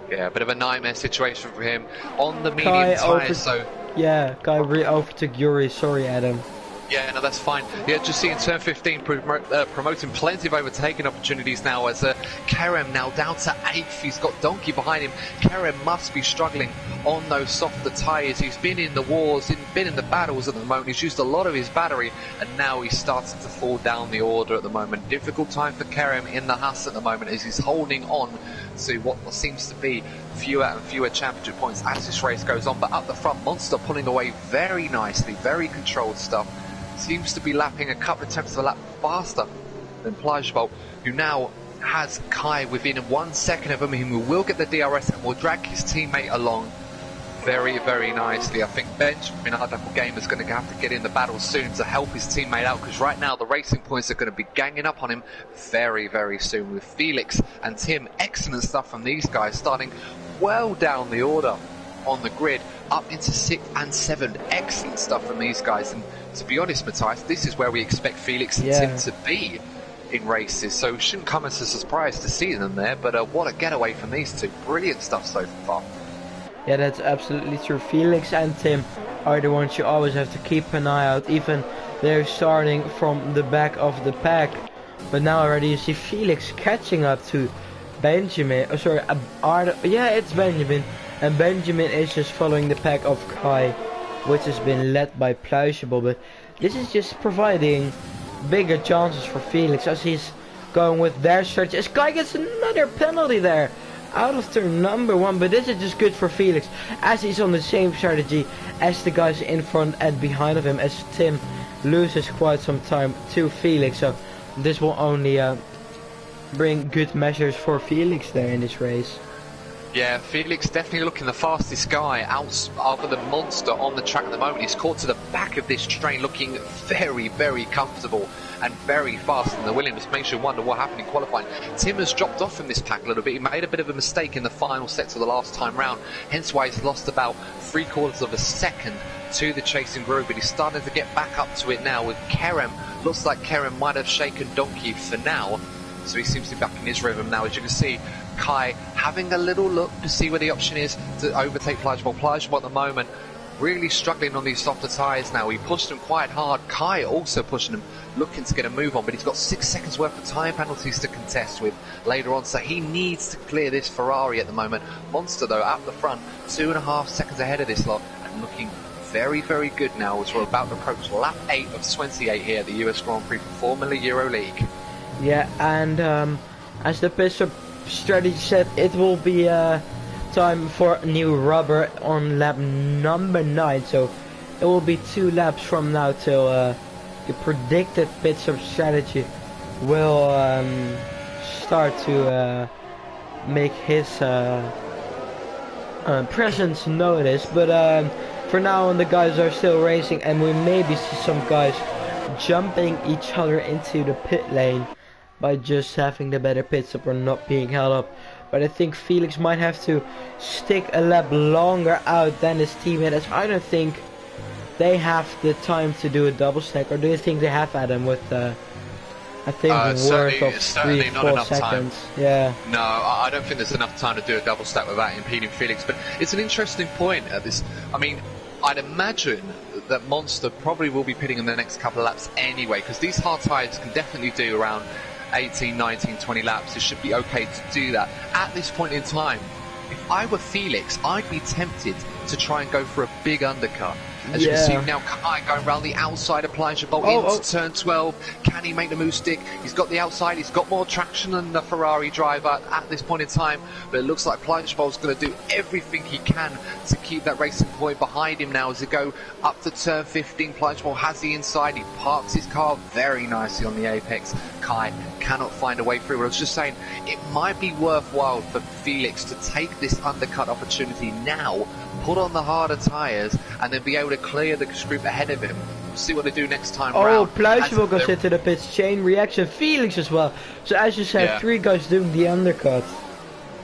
Yeah, a bit of a nightmare situation for him. On the medium tyre, so... Yeah, Kai overtook Yuri. Sorry, Adam. Yeah, no, that's fine. Yeah, just seeing turn 15 promoting plenty of overtaking opportunities now as Kerem now down to 8th. He's got Donkey behind him. Kerem must be struggling on those softer tyres. He's been in the wars, been in the battles at the moment. He's used a lot of his battery and now he's starting to fall down the order at the moment. Difficult time for Kerem in the Haas at the moment as he's holding on to what seems to be fewer and fewer championship points as this race goes on. But up the front, Monster pulling away very nicely, very controlled stuff. Seems to be lapping a couple of tenths of a lap faster than Plagebolt, who now has Kai within 1 second of him. He will get the DRS and will drag his teammate along very, very nicely. I think Benjamin, our double game, is going to have to get in the battle soon to help his teammate out, because right now the racing points are going to be ganging up on him very, very soon with Felix and Tim. Excellent stuff from these guys, starting well down the order on the grid, up into 6th and 7th. Excellent stuff from these guys, and to be honest, Matthias, this is where we expect Felix and Tim to be in races, so it shouldn't come as a surprise to see them there, but what a getaway from these two. Brilliant stuff so far. Yeah, that's absolutely true. Felix and Tim are the ones you always have to keep an eye out, even they're starting from the back of the pack. But now already you see Felix catching up to Benjamin, oh sorry, yeah, it's Benjamin, and Benjamin is just following the pack of Kai, which has been led by Plausible. But this is just providing bigger chances for Felix as he's going with their strategy. As Kai gets another penalty there out of turn number 1, but this is just good for Felix as he's on the same strategy as the guys in front and behind of him, as Tim loses quite some time to Felix. So this will only bring good measures for Felix there in this race. Yeah, Felix definitely looking the fastest guy out other than Monster on the track at the moment. He's caught to the back of this train, looking very, very comfortable and very fast, and the Williams makes you wonder what happened in qualifying. Tim has dropped off from this pack a little bit. He made a bit of a mistake in the final sector the last time round, hence why he's lost about 3/4 of a second to the chasing group, but he's starting to get back up to it now with Kerem. Looks like Kerem might have shaken Donkey for now, so he seems to be back in his rhythm now. As you can see, Kai having a little look to see where the option is to overtake Plagebolt. Plagebolt at the moment really struggling on these softer tyres now. He pushed him quite hard. Kai also pushing him, looking to get a move on, but he's got 6 seconds worth of time penalties to contest with later on, so he needs to clear this Ferrari at the moment. Monster though up the front, 2.5 seconds ahead of this lot, and looking very, very good now as we're about to approach lap 8 of 28 here at the US Grand Prix for Formula Euro League. Yeah, and as the pit stop strategy said, it will be time for new rubber on lap number 9, so it will be 2 laps from now till the predicted pit stop strategy will start to make his presence noticed. But for now on, the guys are still racing, and we maybe see some guys jumping each other into the pit lane by just having the better pit stop or not being held up. But I think Felix might have to stick a lap longer out than his teammate, as I don't think they have the time to do a double stack. Or do you think they have, Adam, with I think worth of 3-4 seconds? Time. Yeah. No, I don't think there's enough time to do a double stack without impeding Felix. But it's an interesting point. I mean, I'd imagine that Monster probably will be pitting in the next couple of laps anyway, because these hard tyres can definitely do around 18, 19, 20 laps. It should be okay to do that. At this point in time, if I were Felix, I'd be tempted to try and go for a big undercut. As you can see now, Kai going around the outside of Plajabol into turn 12. Can he make the move stick? He's got the outside, he's got more traction than the Ferrari driver at this point in time, but it looks like Plajabol's going to do everything he can to keep that racing point behind him now as they go up to turn 15. Plajabol has the inside, he parks his car very nicely on the apex. Kai cannot find a way through. I was just saying, it might be worthwhile for Felix to take this undercut opportunity now, put on the harder tyres, and then be able to clear the group ahead of him. See what they do next time round. Pluisje goes into the pits, chain reaction, Felix as well. So as you said, 3 guys doing the undercut.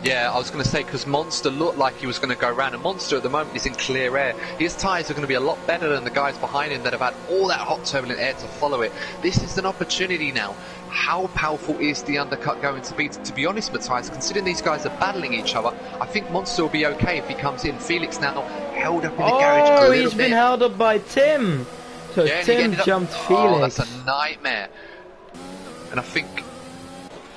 Yeah, I was going to say, because Monster looked like he was going to go around, and Monster at the moment is in clear air. His tyres are going to be a lot better than the guys behind him that have had all that hot turbulent air to follow it. This is an opportunity now. How powerful is the undercut going to be? To be honest, Matthias, considering these guys are battling each other, I think Monster will be okay if he comes in. Felix now held up in the garage a little bit. He's been held up by Tim. So yeah, Tim jumped Felix. Oh, that's a nightmare. And I think,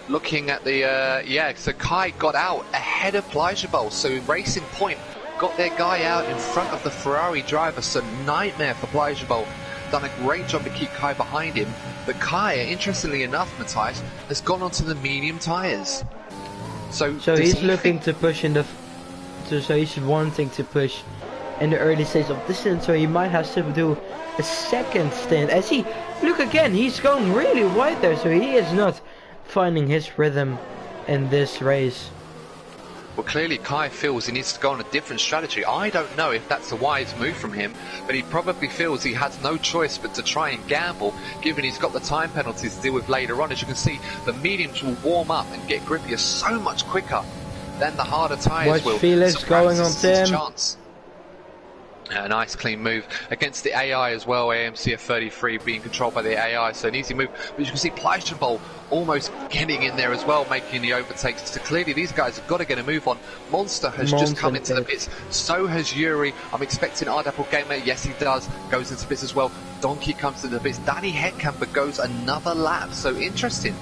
looking at the, so Kai got out ahead of Plajabol. So Racing Point got their guy out in front of the Ferrari driver. So nightmare for Plajabol. Done a great job to keep Kai behind him. But Kai, interestingly enough, Matthias, has gone onto the medium tyres. So he's looking to push in the... So he's wanting to push in the early stage of distance. So he might have to do a second stint. As he... Look again, he's going really wide there. So he is not finding his rhythm in this race. Well, clearly Kai feels he needs to go on a different strategy. I don't know if that's a wise move from him, but he probably feels he has no choice but to try and gamble, given he's got the time penalties to deal with later on. As you can see, the mediums will warm up and get grippier so much quicker than the harder tyres will. Watch Felix going on Tim. A nice clean move against the AI as well. AMCF 33 being controlled by the AI, so an easy move. But you can see Plajabol almost getting in there as well, making the overtakes. So clearly these guys have got to get a move on. Monster has just come into the pits. So has Yuri. I'm expecting R14 Gamer. Yes, he does. Goes into pits as well. Donkey comes into the pits. Danny Headcamper goes another lap. So interesting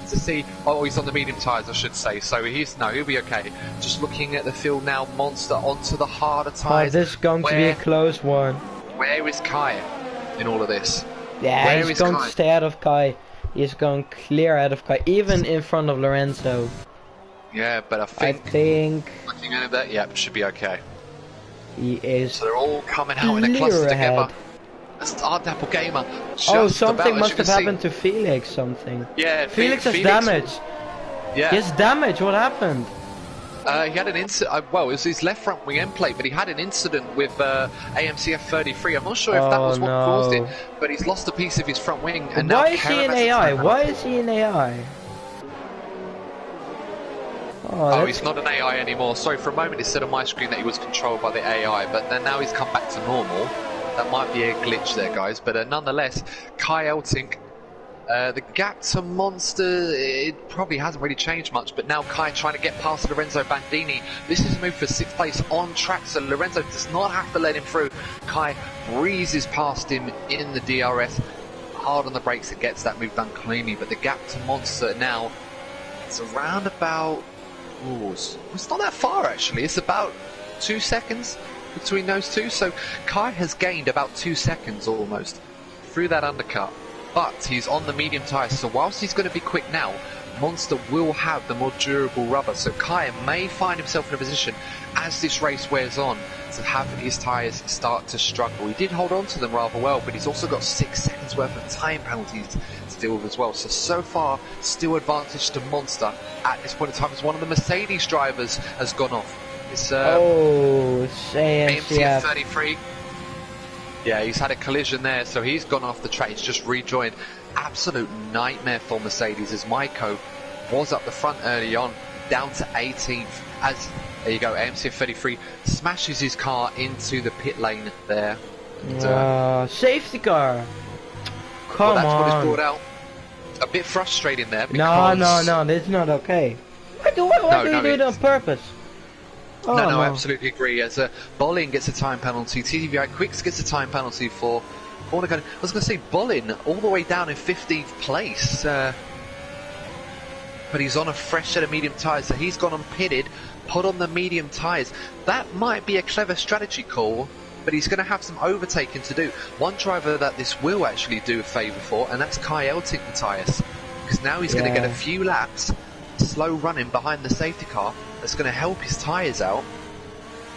to see. Oh, he's on the medium tyres, I should say. So he'll be okay. Just looking at the field now, Monster onto the harder tyres. This is going to be a close one. Where is Kai in all of this? Yeah, he's going to stay out of Kai. He's going clear out of Kai, even in front of Lorenzo. Yeah, but I think looking at that, yeah, should be okay. He is. So they're all coming out in a cluster together. That's R14 Gamer. Something must have happened to Felix. Something. Yeah, Felix has damage. Yeah. He has damage. What happened? He had an incident. Well, it was his left front wing end plate, but he had an incident with AMCF 33. I'm not sure if that was what caused it, but he's lost a piece of his front wing. And why is he in AI? Why is he in AI? Oh, he's not an AI anymore. Sorry, for a moment it said on my screen that he was controlled by the AI, but then now he's come back to normal. That might be a glitch there, guys, but nonetheless, Kai Eltink, the gap to Monster, it probably hasn't really changed much, but now Kai trying to get past Lorenzo Bandini. This is a move for 6th place on track, so Lorenzo does not have to let him through. Kai breezes past him in the DRS, hard on the brakes, it gets that move done cleanly, but the gap to Monster now, it's around about, it's not that far actually, it's about 2 seconds between those two, so Kai has gained about 2 seconds almost through that undercut, but he's on the medium tyres, so whilst he's going to be quick now, Monster will have the more durable rubber, so Kai may find himself in a position as this race wears on to have his tyres start to struggle. He did hold on to them rather well, but he's also got 6 seconds worth of time penalties to deal with as well, so far still advantage to Monster at this point in time as one of the Mercedes drivers has gone off. It's AMCF 33. Yeah, he's had a collision there, so he's gone off the track. He's just rejoined. Absolute nightmare for Mercedes as Maiko was up the front early on, down to 18th. As there you go, AMCF 33 smashes his car into the pit lane there. And, safety car. Come on. That's what it's brought out. A bit frustrating there. Because no, this is not okay. Why do you do it on purpose? No, absolutely agree. As Bolin gets a time penalty, TVI Quicks gets a time penalty for I was going to say Bolin all the way down in 15th place, but he's on a fresh set of medium tyres, so he's gone unpitted, put on the medium tyres. That might be a clever strategy call but he's going to have some overtaking to do. One driver that this will actually do a favour for, and that's Kai Elting Matthias, because now he's going to get a few laps slow running behind the safety car. That's going to help his tyres out.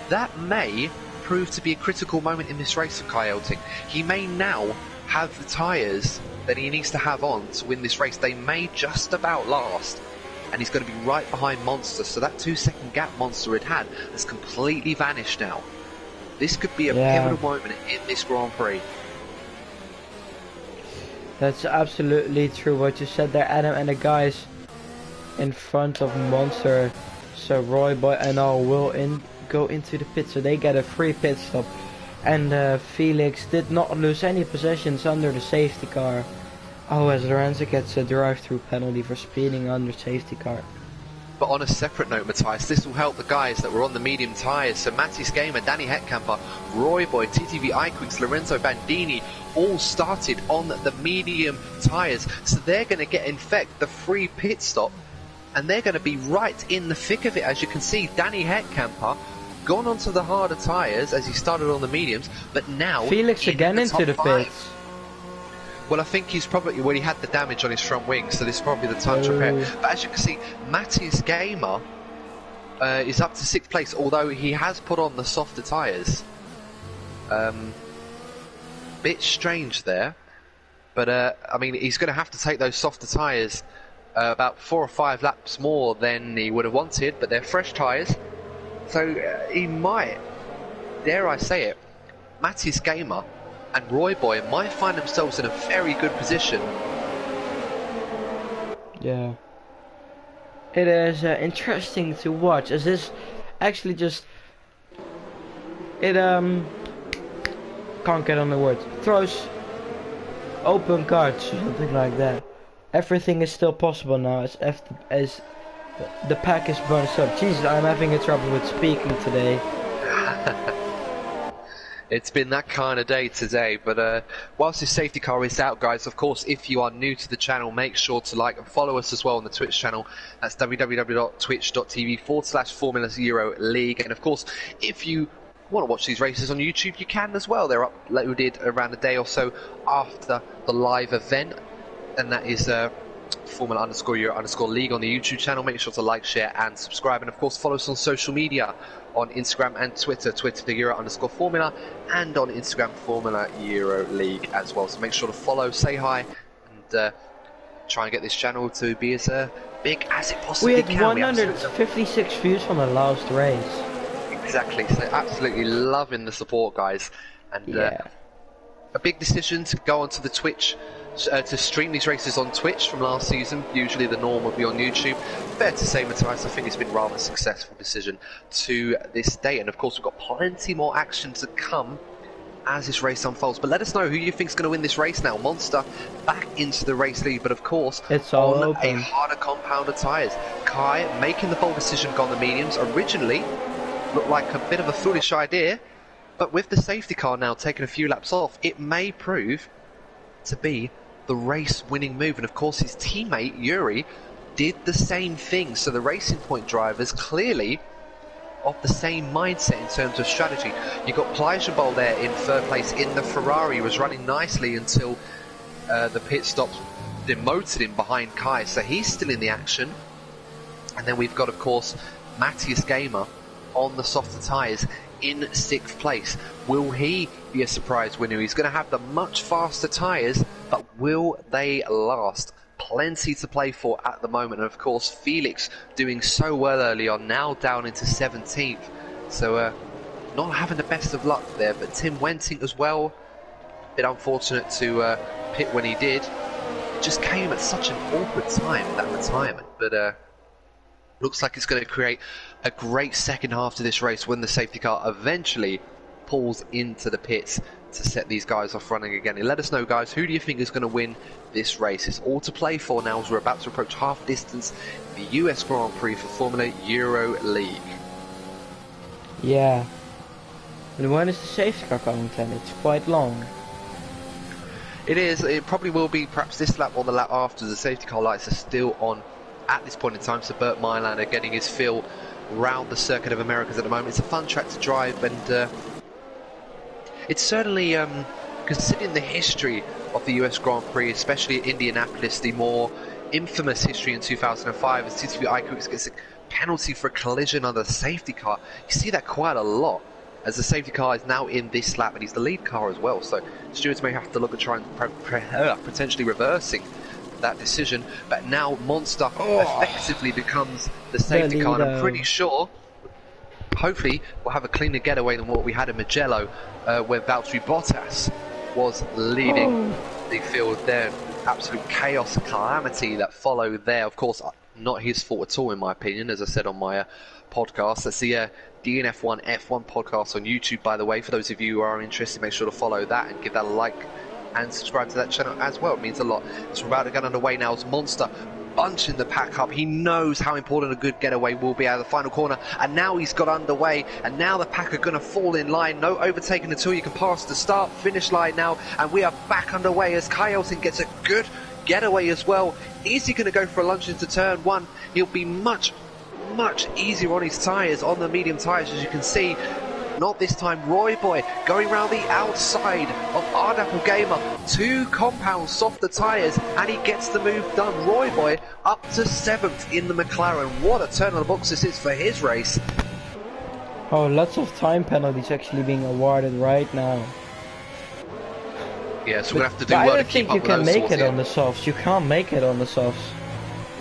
That may prove to be a critical moment in this race for Kai Elting. He may now have the tyres that he needs to have on to win this race. They may just about last, and he's going to be right behind Monster. So that 2-second gap Monster had has completely vanished now. This could be a pivotal moment in this Grand Prix. That's absolutely true what you said there, Adam. And the guys in front of Monster, so Roy Boy and all, will go into the pit, so they get a free pit stop. And Felix did not lose any possessions under the safety car. Oh, as Lorenzo gets a drive-through penalty for speeding under safety car. But on a separate note, Matthias, this will help the guys that were on the medium tyres. So Mattis Gamer, Danny Hetkamper, Roy Boy, TTV iQuicks, Lorenzo Bandini all started on the medium tyres. So they're going to get, in fact, the free pit stop. And they're going to be right in the thick of it. As you can see, Danny Hetkamper gone onto the harder tyres as he started on the mediums. But now Felix again into the pits. Well, I think he's probably, well, he had the damage on his front wing, so this is probably the time to repair. But as you can see, Mattis Gamer is up to 6th place, although he has put on the softer tyres. Bit strange there, but I mean, he's going to have to take those softer tyres about 4 or 5 laps more than he would have wanted, but they're fresh tyres, so he might, dare I say it, Mattis Gamer and Roy Boy might find themselves in a very good position. Yeah. It is interesting to watch, as this actually just... It, can't get on the word. Throws open cards, something like that. Everything is still possible now, as the pack is burnt up. Jesus, I'm having a trouble with speaking today. It's been that kind of day today, but whilst this safety car is out, guys, of course, if you are new to the channel, make sure to like and follow us as well on the Twitch channel. That's www.twitch.tv/Formula Euro League. And of course, if you want to watch these races on YouTube, you can as well. They're uploaded around a day or so after the live event, and that is Formula_Euro_League on the YouTube channel. Make sure to like, share, and subscribe. And of course, follow us on social media on Instagram and Twitter, the Euro_Formula, and on Instagram, Formula Euro League as well. So make sure to follow, say hi, and try and get this channel to be as big as it possibly can. We had 156 views from the last race. Exactly, so absolutely loving the support, guys. And a big decision to go onto the Twitch, to stream these races on Twitch from last season. Usually the norm would be on YouTube. Fair to say, Matthias, I think it's been a rather successful decision to this day. And of course, we've got plenty more action to come as this race unfolds. But let us know who you think is going to win this race now. Monster back into the race lead, but of course, it's all on open. A harder compound of tyres. Kai making the bold decision, gone the mediums. Originally looked like a bit of a foolish idea, but with the safety car now taking a few laps off, it may prove to be the race-winning move. And of course, his teammate Yuri did the same thing. So the Racing Point drivers clearly of the same mindset in terms of strategy. You got Plajabol there in 3rd place in the Ferrari. He was running nicely until the pit stops demoted him behind Kai. So he's still in the action. And then we've got, of course, Mattis Gamer on the softer tyres in 6th place. Will he be a surprise winner? He's going to have the much faster tyres, but will they last? Plenty to play for at the moment. And of course, Felix doing so well early on, now down into 17th. So not having the best of luck there. But Tim Wenting as well, a bit unfortunate to pit when he did. Just came at such an awkward time, that retirement. But looks like it's going to create a great second half to this race when the safety car eventually pulls into the pits to set these guys off running again. And let us know, guys, who do you think is going to win this race? It's all to play for now as we're about to approach half distance in the US Grand Prix for Formula Euro League. Yeah. And when is the safety car coming then? It's quite long. It is. It probably will be perhaps this lap or the lap after. The safety car lights are still on at this point in time. So Burt Mylander getting his feel round the Circuit of Americas at the moment. It's a fun track to drive, and it's certainly, considering the history of the US Grand Prix, especially at Indianapolis, the more infamous history in 2005, as Tito Iku gets a penalty for a collision on the safety car. You see that quite a lot, as the safety car is now in this lap, and he's the lead car as well, so stewards may have to look at trying potentially reversing that decision. But now Monster effectively becomes the safety car, and I'm pretty sure hopefully we'll have a cleaner getaway than what we had in Mugello, where Valtteri Bottas was leading the field there. Absolute chaos and calamity that followed there. Of course, not his fault at all, in my opinion, as I said on my podcast. That's the DNF1 F1 podcast on YouTube, by the way. For those of you who are interested, make sure to follow that and give that a like and subscribe to that channel as well. It means a lot. So we're about to get underway now as Monster bunching the pack up. He knows how important a good getaway will be out of the final corner, and now he's got underway, and now the pack are going to fall in line. No overtaking until you can pass the start finish line now, and we are back underway as Kai Elting gets a good getaway as well. Is he going to go for a lunge into turn one? He'll be much easier on his tyres, on the medium tyres, as you can see. Not this time. Roy Boy going round the outside of Ardapple Gamer. 2 compound softer tyres, and he gets the move done. Roy Boy up to 7th in the McLaren. What a turn on the box this is for his race. Oh, lots of time penalties actually being awarded right now. Yeah, so we're going to have to do I well don't to keep think you up can with those make it on the softs. You can't make it on the softs.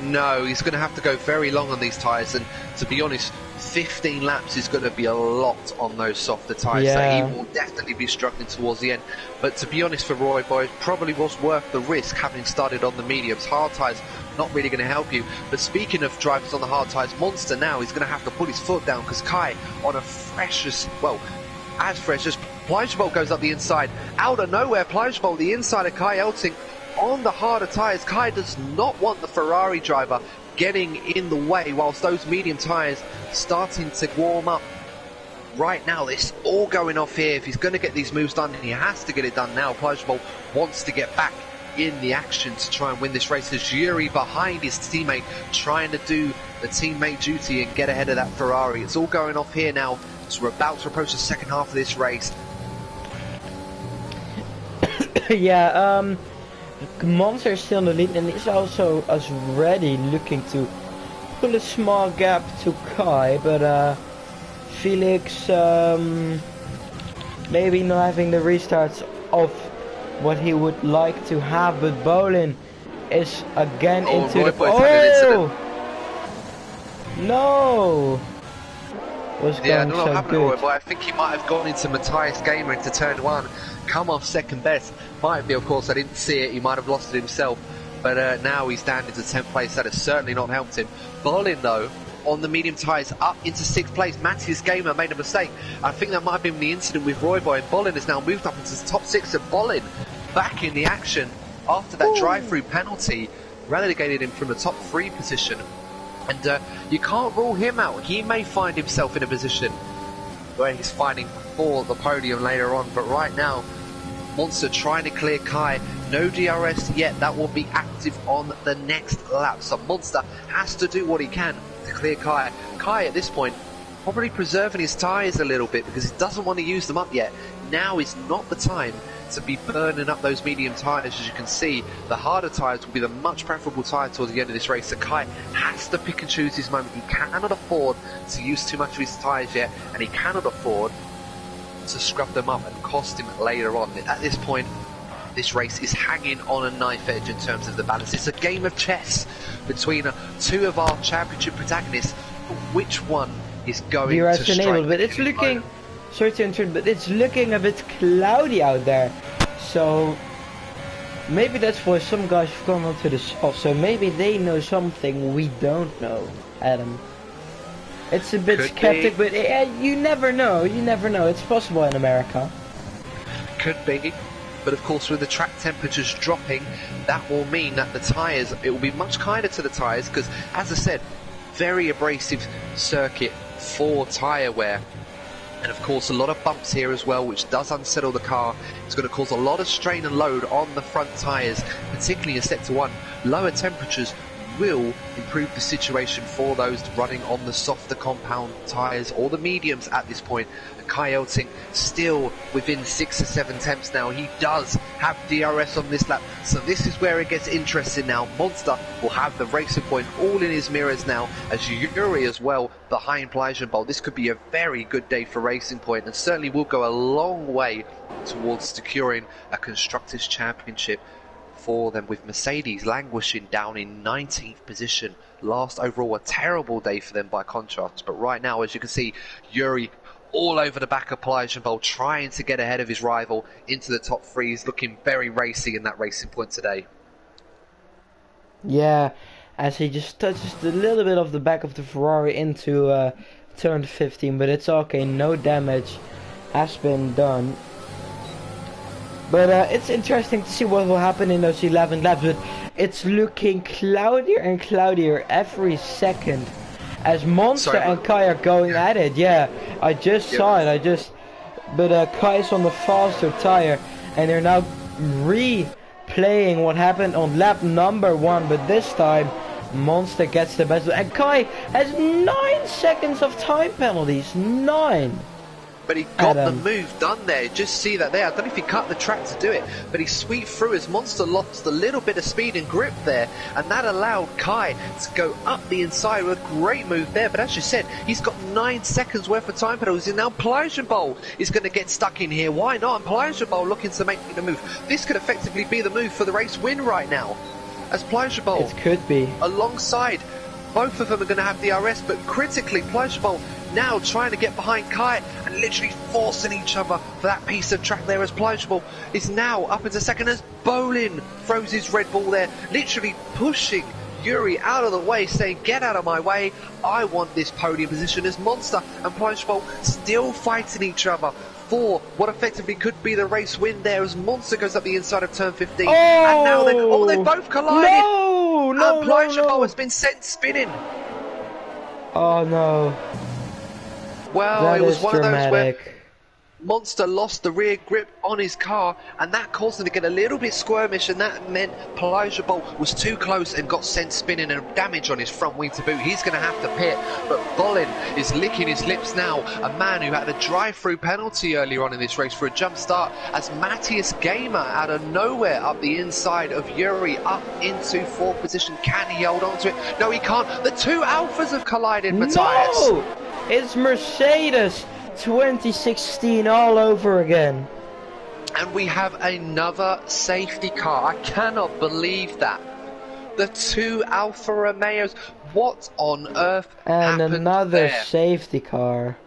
No, he's going to have to go very long on these tyres, and to be honest, 15 laps is going to be a lot on those softer tyres, so he will definitely be struggling towards the end. But to be honest, for Roy Boy, it probably was worth the risk having started on the mediums. Hard tyres not really going to help you. But speaking of drivers on the hard tyres, Monster now is going to have to put his foot down, because Kai on a fresh as Plagebolt goes up the inside. Out of nowhere, Plagebolt, the inside of Kai Elting, on the harder tyres. Kai does not want the Ferrari driver getting in the way whilst those medium tyres starting to warm up. Right now, it's all going off here. If he's going to get these moves done, he has to get it done now. Plagebolt wants to get back in the action to try and win this race. As Yuri behind his teammate, trying to do the teammate duty and get ahead of that Ferrari. It's all going off here now, so we're about to approach the second half of this race. Yeah, Monster is still in the lead, and is also already looking to pull a small gap to Kai, but Felix maybe not having the restarts of what he would like to have, but Bolin is again into the... Oh! No! Was yeah, I going don't know so what happened good. to Roy, but I think he might have gone into Matthias Gamer into turn one, come off second best. Might be, of course, I didn't see it, he might have lost it himself, but now he's down into 10th place. That has certainly not helped him. Bolin, though, on the medium tyres, up into 6th place. Matthias Gamer made a mistake. I think that might have been the incident with Roy Boy, and Bolin has now moved up into the top 6, and Bolin back in the action after that drive-through penalty relegated him from the top 3 position. And you can't rule him out. He may find himself in a position where he's fighting for the podium later on, but right now, Monster trying to clear Kai. No DRS yet. That will be active on the next lap. So Monster has to do what he can to clear Kai. Kai at this point probably preserving his tyres a little bit because he doesn't want to use them up yet. Now is not the time to be burning up those medium tyres. As you can see, the harder tyres will be the much preferable tyre towards the end of this race. So Kai has to pick and choose his moment. He cannot afford to use too much of his tyres yet, and he cannot afford to scrub them up and cost him later on. At this point, this race is hanging on a knife edge in terms of the balance. It's a game of chess between two of our championship protagonists. Which one is going to strike? But it's looking, sorry to interrupt, but it's looking a bit cloudy out there. So maybe that's why some guys have gone onto the soft. So maybe they know something we don't know, Adam. It's a bit skeptic, but you never know. You never know. It's possible in America. Could be. But of course, with the track temperatures dropping, that will mean that the tyres, it will be much kinder to the tyres, because, as I said, very abrasive circuit for tyre wear. And of course, a lot of bumps here as well, which does unsettle the car. It's going to cause a lot of strain and load on the front tyres, particularly in Sector 1. Lower temperatures will improve the situation for those running on the softer compound tyres or the mediums at this point. And Kai Elting still within 6 or 7 tenths now. He does have DRS on this lap, so this is where it gets interesting now. Monster will have the racing point all in his mirrors now, as Yuri as well behind Pleasurable. This could be a very good day for Racing Point, and certainly will go a long way towards securing a Constructors' Championship for them, with Mercedes languishing down in 19th position last overall. A terrible day for them by contrast, but right now, as you can see, Yuri all over the back of Pleasurable, trying to get ahead of his rival into the top 3. He's looking very racy in that Racing Point today. Yeah, as he just touches a little bit of the back of the Ferrari into turn 15, but it's okay, no damage has been done. But it's interesting to see what will happen in those 11 laps, but it's looking cloudier and cloudier every second as Monster and Kai are going at it. Yeah, I just saw it, but Kai's on the faster tire, and they're now replaying what happened on lap number 1, but this time Monster gets the best, and Kai has 9 seconds of time penalties, 9. But he got the move done there. Just see that there. I don't know if he cut the track to do it, but he swept through as Monster lost a little bit of speed and grip there, and that allowed Kai to go up the inside with a great move there. But as you said, he's got 9 seconds worth of time penalties, and now Pleasurable is going to get stuck in here. Why not? And Pleasurable looking to make the move. This could effectively be the move for the race win right now, as Pleasurable, it could be, alongside. Both of them are going to have DRS, but critically, Pleasurable now trying to get behind Kai and literally forcing each other for that piece of track there, as Pleasurable is now up into second as Bolin throws his Red Bull there, literally pushing Yuri out of the way, saying, get out of my way, I want this podium position, as Monster and Pleasurable still fighting each other for what effectively could be the race win there, as Monster goes up the inside of turn 15, and now they both collided. No, Pleasurable has been sent spinning. Oh no. Well, that it was one dramatic. of those where Monster lost the rear grip on his car, and that caused him to get a little bit squirmish, and that meant Pleasurable was too close and got sent spinning and damage on his front wing to boot. He's going to have to pit, but Bolin is licking his lips now, a man who had a drive-through penalty earlier on in this race for a jump start, as Matthias Gamer out of nowhere up the inside of Yuri up into 4th position. Can he hold on to it? No, he can't. The two Alphas have collided, Matthias. No! It's Mercedes 2016 all over again. And we have another safety car. I cannot believe that. The two Alfa Romeos. What on earth and happened another there? Safety car.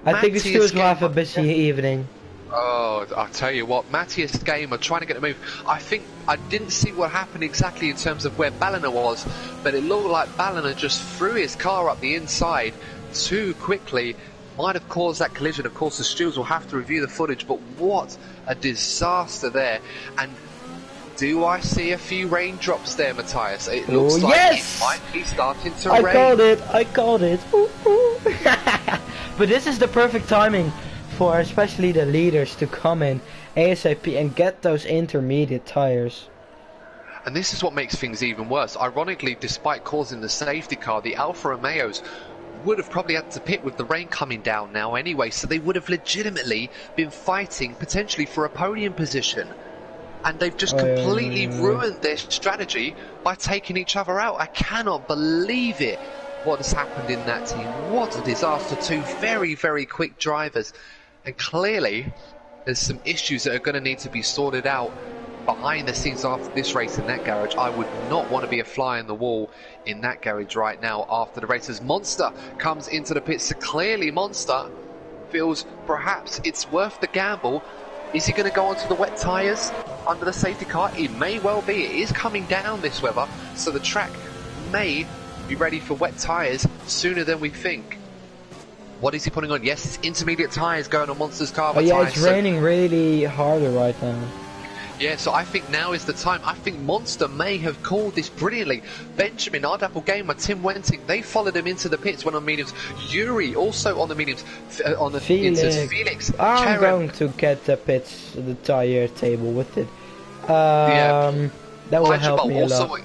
I think the stewards will have a busy evening. Oh, I'll tell you what, Matthias Gamer trying to get a move. I think I didn't see what happened exactly in terms of where Ballina was, but it looked like Ballina just threw his car up the inside too quickly. Might have caused that collision. Of course, the stewards will have to review the footage, but what a disaster there. And do I see a few raindrops there, Matthias? It looks like it might be starting to rain. I called it. Ooh, ooh. But this is the perfect timing for especially the leaders to come in ASAP and get those intermediate tires. And this is what makes things even worse. Ironically, despite causing the safety car, the Alfa Romeos would have probably had to pit with the rain coming down now anyway, so they would have legitimately been fighting potentially for a podium position. And they've just completely ruined their strategy by taking each other out. I cannot believe it, what has happened in that team. What a disaster. Two very, very quick drivers. And clearly, there's some issues that are going to need to be sorted out behind the scenes after this race in that garage. I would not want to be a fly in the wall in that garage right now after the race, as Monster comes into the pits. So clearly Monster feels perhaps it's worth the gamble. Is he going to go onto the wet tyres under the safety car? It may well be. It is coming down this weather, so the track may be ready for wet tyres sooner than we think. What is he putting on? Yes, it's intermediate tyres going on Monster's car. Oh yeah, it's raining really harder right now. Yeah, so I think now is the time. I think Monster may have called this brilliantly. Benjamin, our double gamer, Tim Wenting, they followed him into the pits, went on mediums. Yuri also on the mediums, on the Felix. I'm going to get the pits, the tire table with it. Yeah. That will help me a lot.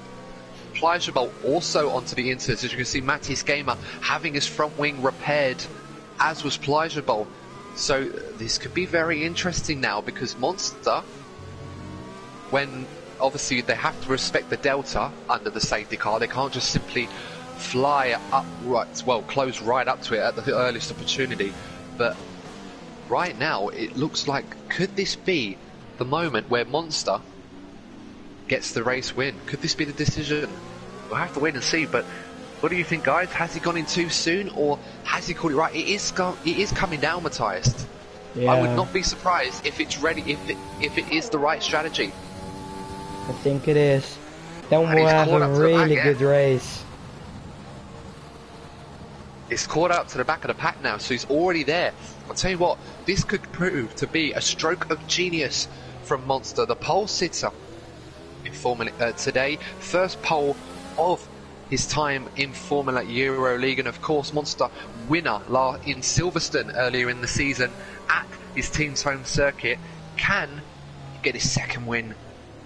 Pleasurable also onto the inters. As you can see, Mattis Gamer having his front wing repaired, as was Pleasurable. So this could be very interesting now, because Monster, when obviously they have to respect the delta under the safety car, they can't just simply fly up right, well, close right up to it at the earliest opportunity. But right now it looks like, could this be the moment where Monster gets the race win? Could this be the decision? We'll have to wait and see. But what do you think, guys? Has he gone in too soon, or has he called it right? It is coming down, Matthias. Yeah. I would not be surprised if it's ready, if it is the right strategy. I think it is. Then And we'll he's have caught a up to the really back, good race. It's caught up to the back of the pack now, so he's already there. I'll tell you what, this could prove to be a stroke of genius from Monster, the pole sitter in Formula today. First pole of his time in Formula Euro League, and of course Monster winner in Silverstone earlier in the season at his team's home circuit. Can get his second win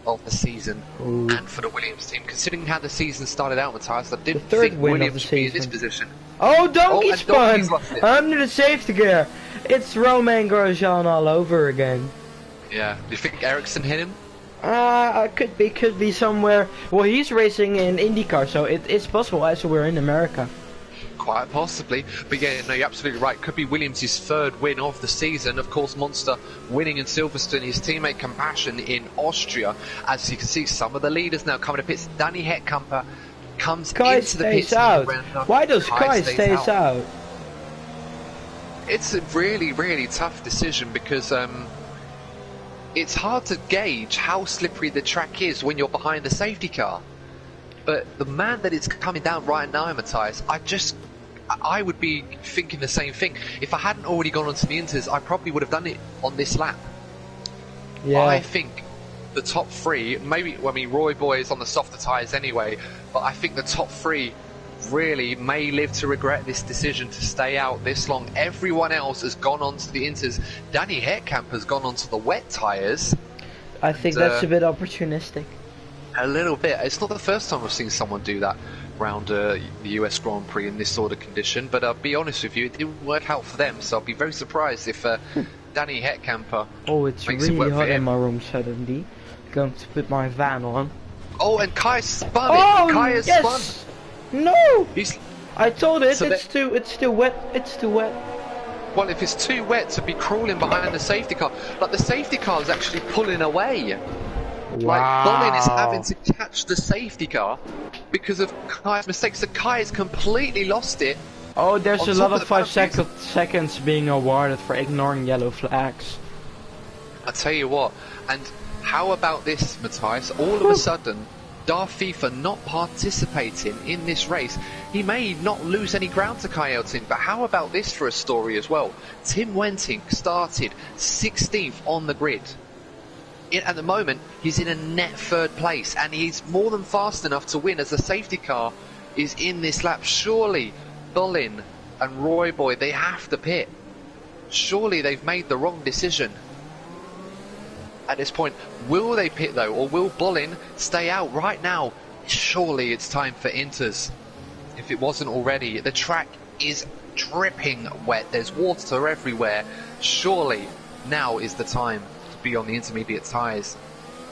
of the season. Ooh. And for the Williams team, considering how the season started out, Matthias, I didn't third think win of Williams the would be in this season. position. Oh, donkey and spun! Donkey's lost it. Under the safety gear. It's Romain Grosjean all over again. Yeah, do you think Ericsson hit him? Could be somewhere. Well, he's racing in IndyCar, so it's possible. Also, we're in America. Quite possibly, but yeah, no, you're absolutely right. Could be Williams' third win of the season. Of course, Monster winning in Silverstone, his teammate Compassion in Austria. As you can see, some of the leaders now coming to pits. Danny Hetkamper comes Kai into the pits. stays out. Why does Kai stays out? It's a really, really tough decision, because it's hard to gauge how slippery the track is when you're behind the safety car. But the man that is coming down right now, Matthias, I would be thinking the same thing. If I hadn't already gone onto the inters, I probably would have done it on this lap. Yeah. I think the top three, maybe, I mean, Roy Boy is on the softer tyres anyway, but I think the top three really may live to regret this decision to stay out this long. Everyone else has gone onto the inters. Danny Hetkamp has gone onto the wet tyres. I think that's a bit opportunistic. A little bit. It's not the first time I've seen someone do that around the US Grand Prix in this sort of condition, but I'll be honest with you, it didn't work out for them, so I'll be very surprised if Danny Hetkamper it's makes really it work hot for him. in my room suddenly. Going to put my van on. Oh, and Kai spun Oh, it! Kai has yes! spun! No! He's, I told it, So it's too wet, it's too wet. well, if it's too wet to be crawling behind the safety car, like the safety car is actually pulling away. Like, Bolin is having to catch the safety car because of Kai's mistakes. So Kai has completely lost it. Oh, there's On a top lot of of the 5 seconds being awarded for ignoring yellow flags. I tell you what, and how about this, Matthias? All of a sudden, Darth FIFA not participating in this race. He may not lose any ground to Kai Elton, but how about this for a story as well? Tim Wenting started 16th on the grid. At the moment, he's in a net third place, and he's more than fast enough to win as the safety car is in this lap. Surely, Bolin and Roy Boy, they have to pit. Surely they've made the wrong decision. At this point, will they pit though, or will Bolin stay out right now? Surely it's time for inters. If it wasn't already, the track is dripping wet. There's water everywhere. Surely now is the time to be on the intermediate tyres.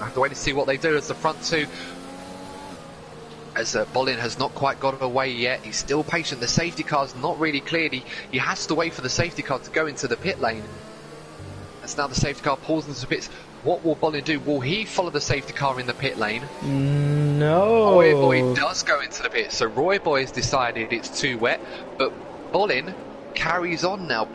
I have to wait to see what they do as the front two. As Bolin has not quite got away yet. He's still patient. The safety car's not really cleared. He has to wait for the safety car to go into the pit lane. As now the safety car pulls into the pits. What will Bolin do? Will he follow the safety car in the pit lane? No. Roy Boy does go into the pit. So Roy Boy has decided it's too wet. But Bolin carries on now.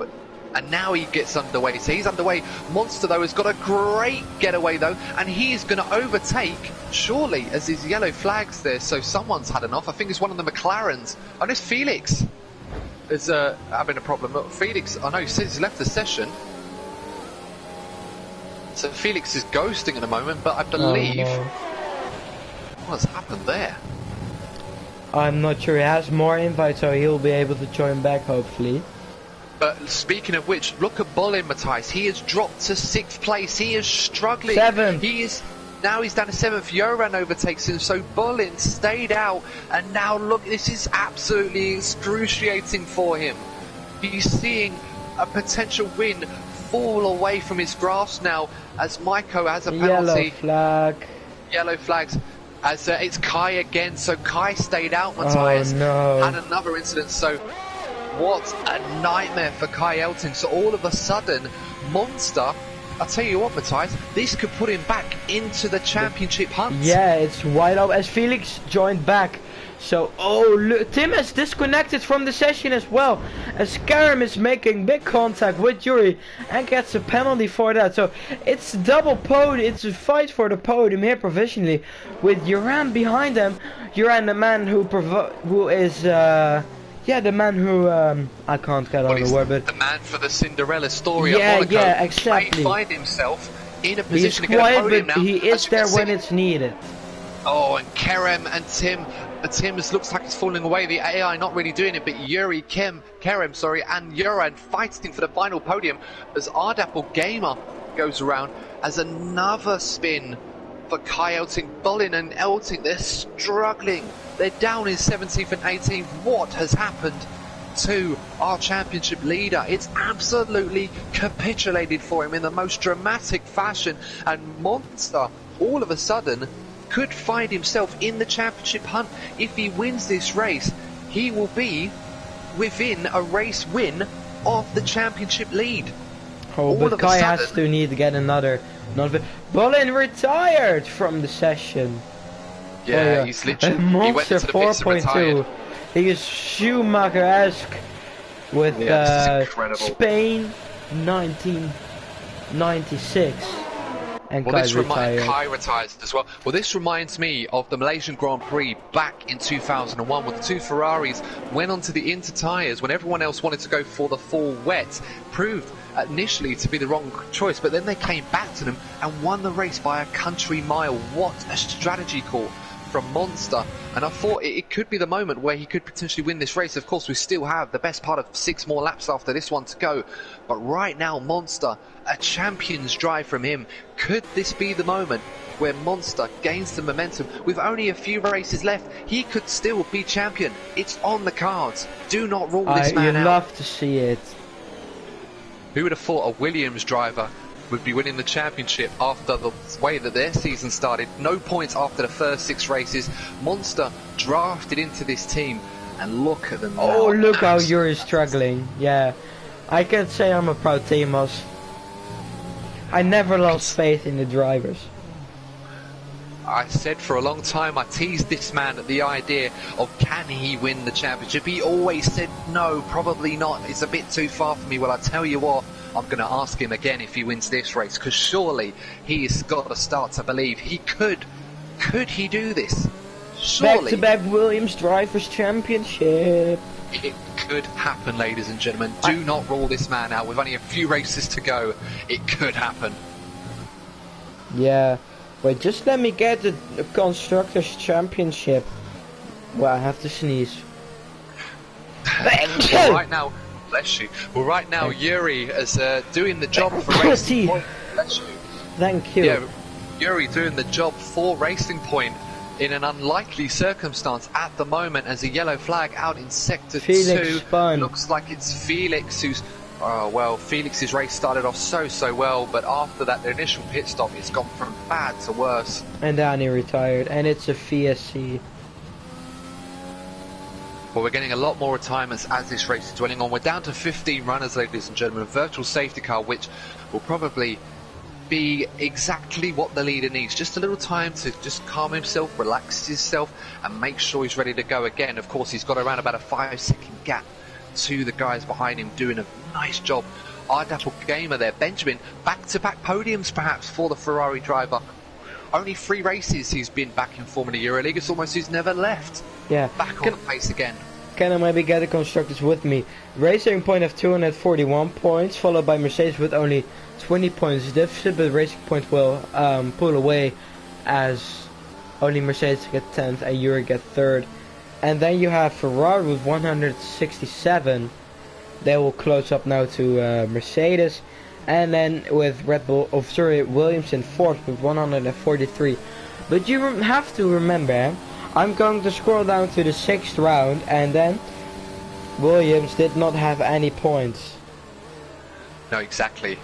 And now he gets underway. So he's underway. Monster, though, has got a great getaway, though. And he is going to overtake, surely, as his yellow flag's there. So someone's had enough. I think it's one of the McLarens. Oh, it's Felix is having a problem. Look, Felix, I know, he says he's left the session. So Felix is ghosting at the moment, but I believe... Oh, no. What's happened there? I'm not sure. He has more invites, so he'll be able to join back, hopefully. But speaking of which, look at Bolin, Matthias. He has dropped to 6th place. He is struggling. 7th. He is Now he's down to 7th. Joran overtakes him, so Bolin stayed out, and now look, this is absolutely excruciating for him. He's seeing a potential win fall away from his grasp now, as Maiko has a penalty. Yellow flag. Yellow flags. As it's Kai again, so Kai stayed out, Matthias. Oh no. Had another incident, so what a nightmare for Kai Elton. So all of a sudden, Monster, I'll tell you what, Matthias, this could put him back into the championship hunt. Yeah, it's wide open as Felix joined back. So, oh, look, Tim has disconnected from the session as well, as Karim is making big contact with Yuri and gets a penalty for that. So it's double podium, it's a fight for the podium here provisionally, with Joran behind them. Joran, the man who is the man who I can't get on the word, but the man for the Cinderella story yeah, of Monaco. yeah, exactly. May find himself in a position to He's get a quiet, podium but now. he is there when it's needed. Oh, and Kerem and Tim. Tim looks like he's falling away. The AI not really doing it, but Yuri, Kerem, and Joran fighting for the final podium as Ardapple Gamer goes around as another spin for Kai Elting. Bolin and Elting, they're struggling. They're down in 17th and 18th. What has happened to our championship leader? It's absolutely capitulated for him in the most dramatic fashion, and Monster all of a sudden could find himself in the championship hunt. If he wins this race, he will be within a race win of the championship lead. Oh, but Kai has to need to get another. Bolin retired from the session. Yeah, he's literally Monster 4.2. He is Schumacher-esque with Spain 1996. And well, Kai retires as well. Well, this reminds me of the Malaysian Grand Prix back in 2001, when the two Ferraris went onto the Inter tyres when everyone else wanted to go for the full wet. Proved initially to be the wrong choice, but then they came back to them and won the race by a country mile. What a strategy call from Monster, and I thought it could be the moment where he could potentially win this race. Of course, we still have the best part of 6 more laps after this one to go, but right now Monster, a champion's drive from him. Could this be the moment where Monster gains the momentum? With only a few races left, he could still be champion. It's on the cards. Do not rule this man out. You'd love to see it. Who would have thought a Williams driver would be winning the championship after the way that their season started? No points after the first 6 races. Monster drafted into this team, and look at them now. Oh, look how you're struggling. Yeah, I can say I'm a proud teamos. I never lost faith in the drivers. I said for a long time, I teased this man at the idea of can he win the championship. He always said no, probably not, it's a bit too far for me. Well, I tell you what, I'm going to ask him again if he wins this race, because surely he's got to start to believe he could. Could he do this? Surely. Back-to-back Williams Drivers' Championship. It could happen, ladies and gentlemen. Do not rule this man out. With only a few races to go, it could happen. Yeah. Wait, just let me get the Constructors' Championship. Well, I have to sneeze. Well, right now, bless you. Well, right now, Yuri is doing the job for Racing Point. Bless you. Thank you. Yeah, Yuri doing the job for Racing Point in an unlikely circumstance at the moment, as a yellow flag out in Sector 2. Spun. Looks like it's Felix who's... Oh, well, Felix's race started off so well, but after that, the initial pit stop, it's gone from bad to worse. And then he retired, and it's a VSC. Well, we're getting a lot more retirements as this race is dwelling on. We're down to 15 runners, ladies and gentlemen. A virtual safety car, which will probably be exactly what the leader needs. Just a little time to just calm himself, relax himself, and make sure he's ready to go again. Of course, he's got around about a 5-second gap to the guys behind him, doing a nice job. Ardapple Gamer there, Benjamin, back-to-back podiums perhaps for the Ferrari driver. Only 3 races he's been back in Formula Euroleague. It's almost he's never left. Yeah. Back on the pace again. Can I maybe get the constructors with me? Racing Point have 241 points, followed by Mercedes with only 20 points deficit, but Racing Point will pull away as only Mercedes get 10th and Europe get 3rd. And then you have Ferrari with 167. They will close up now to Mercedes. and then with Williams in 4th with 143. But you have to remember, I'm going to scroll down to the 6th round, and then Williams did not have any points. No, exactly.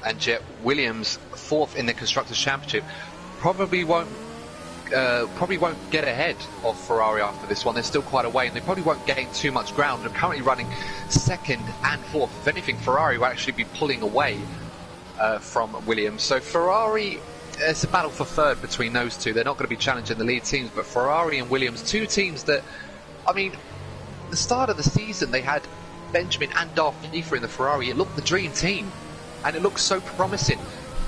And yet Williams, 4th in the Constructors' Championship, probably won't get ahead of Ferrari after this one. They're still quite a way, and they probably won't gain too much ground. They're currently running 2nd and 4th. If anything, Ferrari will actually be pulling away from Williams. So Ferrari, it's a battle for 3rd between those two. They're not going to be challenging the lead teams, but Ferrari and Williams, two teams that, I mean, the start of the season they had Benjamin and Darth Vader in the Ferrari. It looked the dream team, and it looked so promising.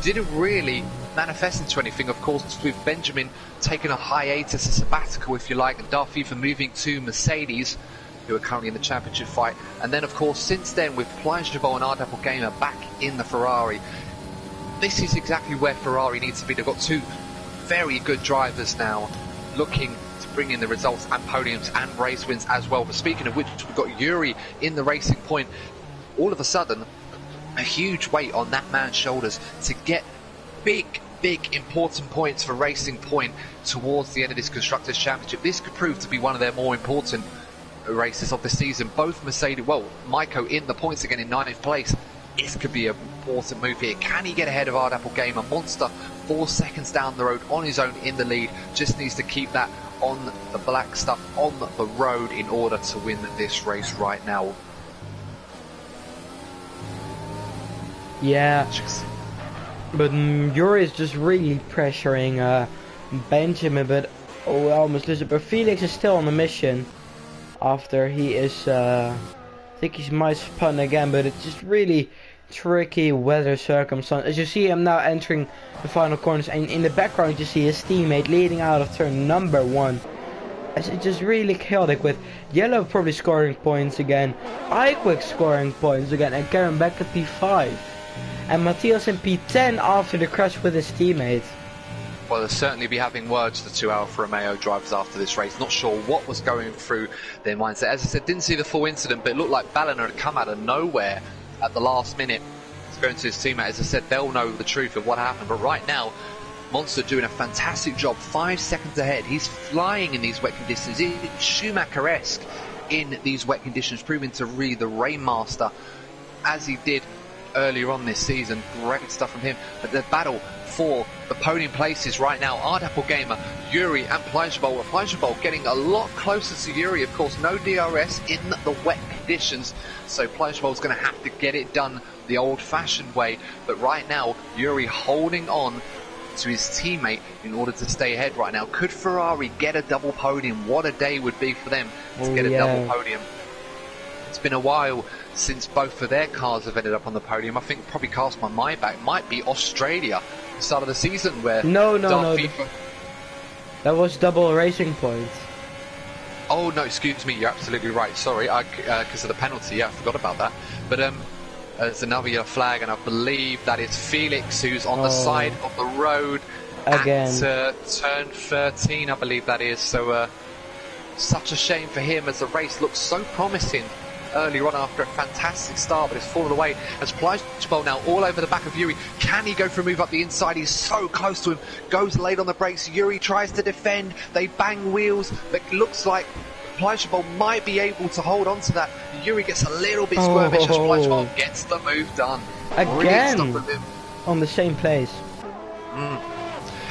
Didn't really manifest into anything, of course, with Benjamin taking a hiatus, a sabbatical if you like, and Darth Vader moving to Mercedes, who are currently in the championship fight. And then of course since then, with Plangevol and R Gamer back in the Ferrari, this is exactly where Ferrari needs to be. They've got two very good drivers now looking to bring in the results and podiums and race wins as well. But speaking of which, we've got Yuri in the Racing Point. All of a sudden, a huge weight on that man's shoulders to get big important points for Racing Point towards the end of this Constructors' Championship. This could prove to be one of their more important races of the season. Both Mercedes, well, Maiko in the points again in 9th place. This could be an important move here. Can he get ahead of Ardapple Gamer? Monster 4 seconds down the road on his own in the lead. Just needs to keep that on the black stuff on the road in order to win this race right now. Yeah, but Yuri is just really pressuring Benjamin, but we almost lose it. But Felix is still on the mission after he is, I think he might spun again, but it's just really tricky weather circumstances. As you see him now entering the final corners, and in the background you see his teammate leading out of turn number 1. It's just really chaotic, with Yellow probably scoring points again, iQuick scoring points again, and Karen back at P5. And Matthias in P10 after the crash with his teammate. Well, they'll certainly be having words, the two Alfa Romeo drivers, after this race. Not sure what was going through their mindset. As I said, didn't see the full incident, but it looked like Balliner had come out of nowhere at the last minute to go into his teammate. As I said, they'll know the truth of what happened. But right now, Monster doing a fantastic job, 5 seconds ahead. He's flying in these wet conditions. It's Schumacher-esque in these wet conditions, proving to be the Rainmaster as he did earlier on this season. Great stuff from him. But the battle for the podium places right now, Ardapple Gamer, Yuri and Plangevol. Plangevol getting a lot closer to Yuri, of course. No DRS in the wet conditions, so Plangevol's going to have to get it done the old-fashioned way. But right now, Yuri holding on to his teammate in order to stay ahead right now. Could Ferrari get a double podium? What a day would be for them to get a double podium. It's been a while since both of their cars have ended up on the podium. I think probably cast my mind back might be Australia, the start of the season, where no, that was double Racing Points. Oh no, excuse me, you're absolutely right. Sorry, because of the penalty. Yeah, I forgot about that. But there's another yellow flag, and I believe that is Felix, who's on the side of the road again at turn 13, I believe that is. So such a shame for him, as the race looks so promising earlier on after a fantastic start, but it's fallen away as Plangevol now all over the back of Yuri. Can he go for a move up the inside? He's so close to him, goes late on the brakes. Yuri tries to defend, they bang wheels, but looks like Plangevol might be able to hold on to that. Yuri gets a little bit squirmish as Plangevol gets the move done. Again, on the same place.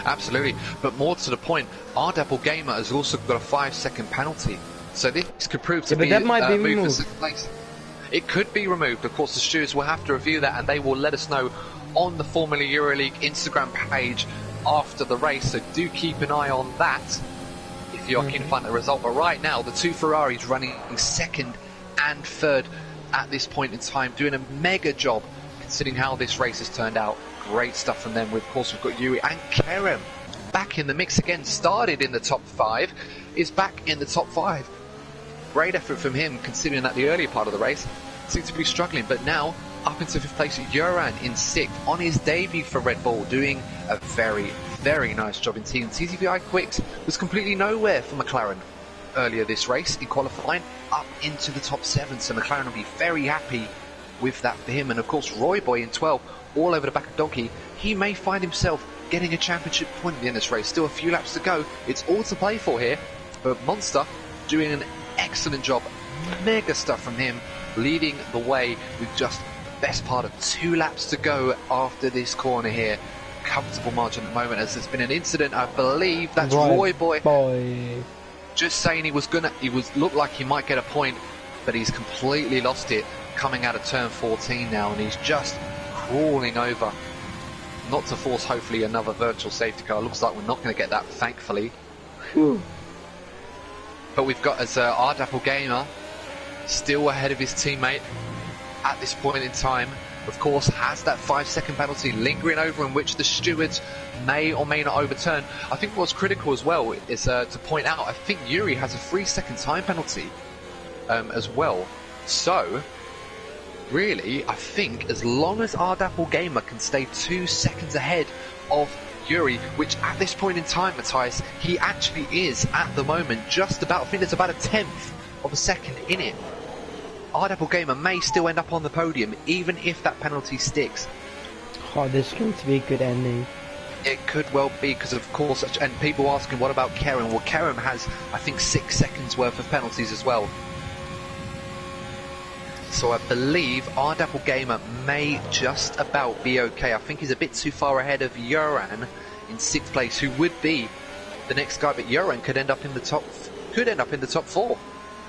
Absolutely, but more to the point, Ardapple Gamer has also got a 5-second penalty. So this could prove to be that might be moved removed. to place. It could be removed. Of course, the stewards will have to review that, and they will let us know on the Formula EuroLeague Instagram page after the race. So do keep an eye on that if you're keen to find the result. But right now, the two Ferraris running 2nd and 3rd at this point in time, doing a mega job considering how this race has turned out. Great stuff from them. Of course, we've got Yuri and Kerem back in the mix again. Started in the top 5, is back in the top 5. Great effort from him, considering that the earlier part of the race seemed to be struggling. But now, up into 5th place, Joran in 6th on his debut for Red Bull, doing a very, very nice job in team. TTVI Quicks was completely nowhere for McLaren earlier this race in qualifying, up into the top 7. So McLaren will be very happy with that for him. And of course, Roy Boy in 12 all over the back of Donkey, he may find himself getting a championship point at the end of this race. Still a few laps to go. It's all to play for here. But Monster doing an excellent job. Mega stuff from him, leading the way with just the best part of 2 laps to go after this corner here. Comfortable margin at the moment, as there's been an incident, I believe that's Roy Boy. Just saying he looked like he might get a point, but he's completely lost it coming out of turn 14 now, and he's just crawling over. Not to force hopefully another virtual safety car. Looks like we're not going to get that, thankfully. Whew. But we've got as R14 Gamer still ahead of his teammate at this point in time. Of course, has that 5-second penalty lingering over, in which the stewards may or may not overturn. I think what's critical as well is to point out, I think Yuri has a 3-second time penalty as well. So, really, I think as long as R14 Gamer can stay 2 seconds ahead of Yuri, which at this point in time, Matthias, he actually is at the moment just about, I think there's about a 1/10 of a second in it. R14 Gamer may still end up on the podium, even if that penalty sticks. Oh, this is going to be a good ending. It could well be, because of course, and people asking, what about Kerem? Well, Kerem has, I think, 6 seconds worth of penalties as well. So I believe R14 Gamer may just about be okay. I think he's a bit too far ahead of Yoran in 6th place, who would be the next guy, but Yoran could end up in the top 4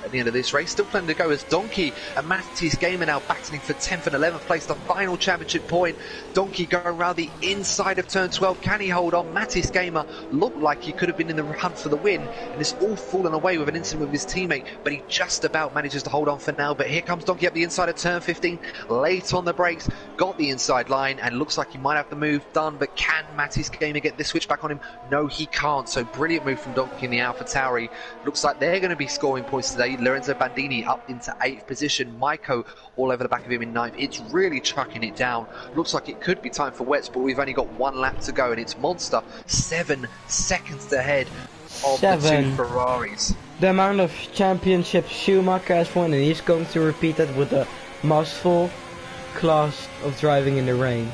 at the end of this race. Still plenty to go, as Donkey and Matty's Gamer now battling for 10th and 11th place, the final championship point. Donkey going around the inside of turn 12. Can he hold on? Matty's Gamer looked like he could have been in the hunt for the win, and it's all fallen away with an incident with his teammate, but he just about manages to hold on for now. But here comes Donkey up the inside of turn 15, late on the brakes, got the inside line, and looks like he might have the move done. But can Matty's Gamer get this switch back on him? No, he can't. So brilliant move from Donkey in the AlphaTauri. Looks like they're going to be scoring points today. Lorenzo Bandini up into 8th position. Maiko all over the back of him in 9th. It's really chucking it down. Looks like it could be time for wets, but we've only got 1 lap to go, and it's Monster 7 seconds ahead of the 2 Ferraris. The amount of championships Schumacher has won, and he's going to repeat that with a mouthful class of driving in the rain.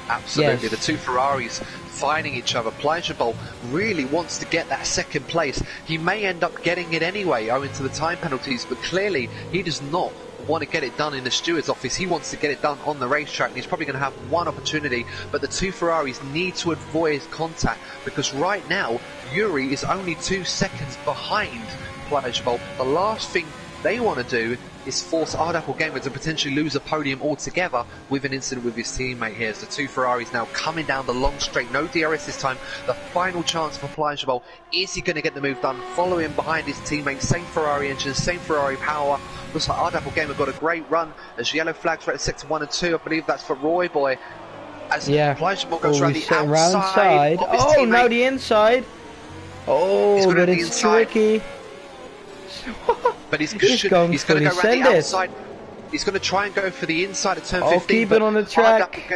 Absolutely, yes. The 2 Ferraris fighting each other. Pleasurable really wants to get that 2nd place. He may end up getting it anyway owing to the time penalties, but clearly he does not want to get it done in the steward's office. He wants to get it done on the racetrack, and he's probably going to have 1 opportunity, but the 2 Ferraris need to avoid contact, because right now Yuri is only 2 seconds behind Pleasurable. The last thing they want to do is force R14 Gamer to potentially lose a podium altogether with an incident with his teammate here. So 2 Ferraris now coming down the long straight. No DRS this time. The final chance for Pleasurable. Is he going to get the move done? Following behind his teammate. Same Ferrari engine, same Ferrari power. Looks like R14 Gamer got a great run as yellow flags right at sector 1 and 2. I believe that's for Roy Boy. As Pleasurable goes around the outside. Oh, now the inside. Oh, but it's tricky. But he's going to go around the outside. He's going to try and go for the inside of turn 15. Keep it on the track.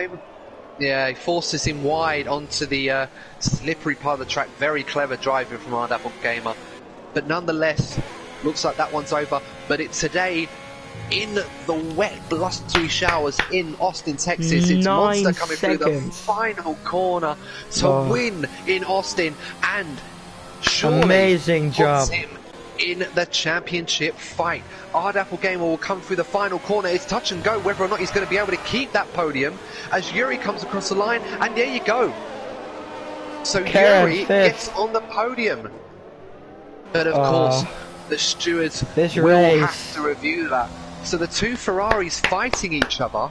Yeah, he forces him wide onto the slippery part of the track. Very clever driving from R14 Gamer. But nonetheless, looks like that one's over. But it's today, in the wet, blustery showers in Austin, Texas. It's Monster coming through the final corner to win in Austin, and surely amazing job. Him in the championship fight. R14 Gamer will come through the final corner. It's touch and go whether or not he's going to be able to keep that podium as Yuri comes across the line, and there you go. So Yuri gets on the podium. But of course, the stewards will have to review that. So the 2 Ferraris fighting each other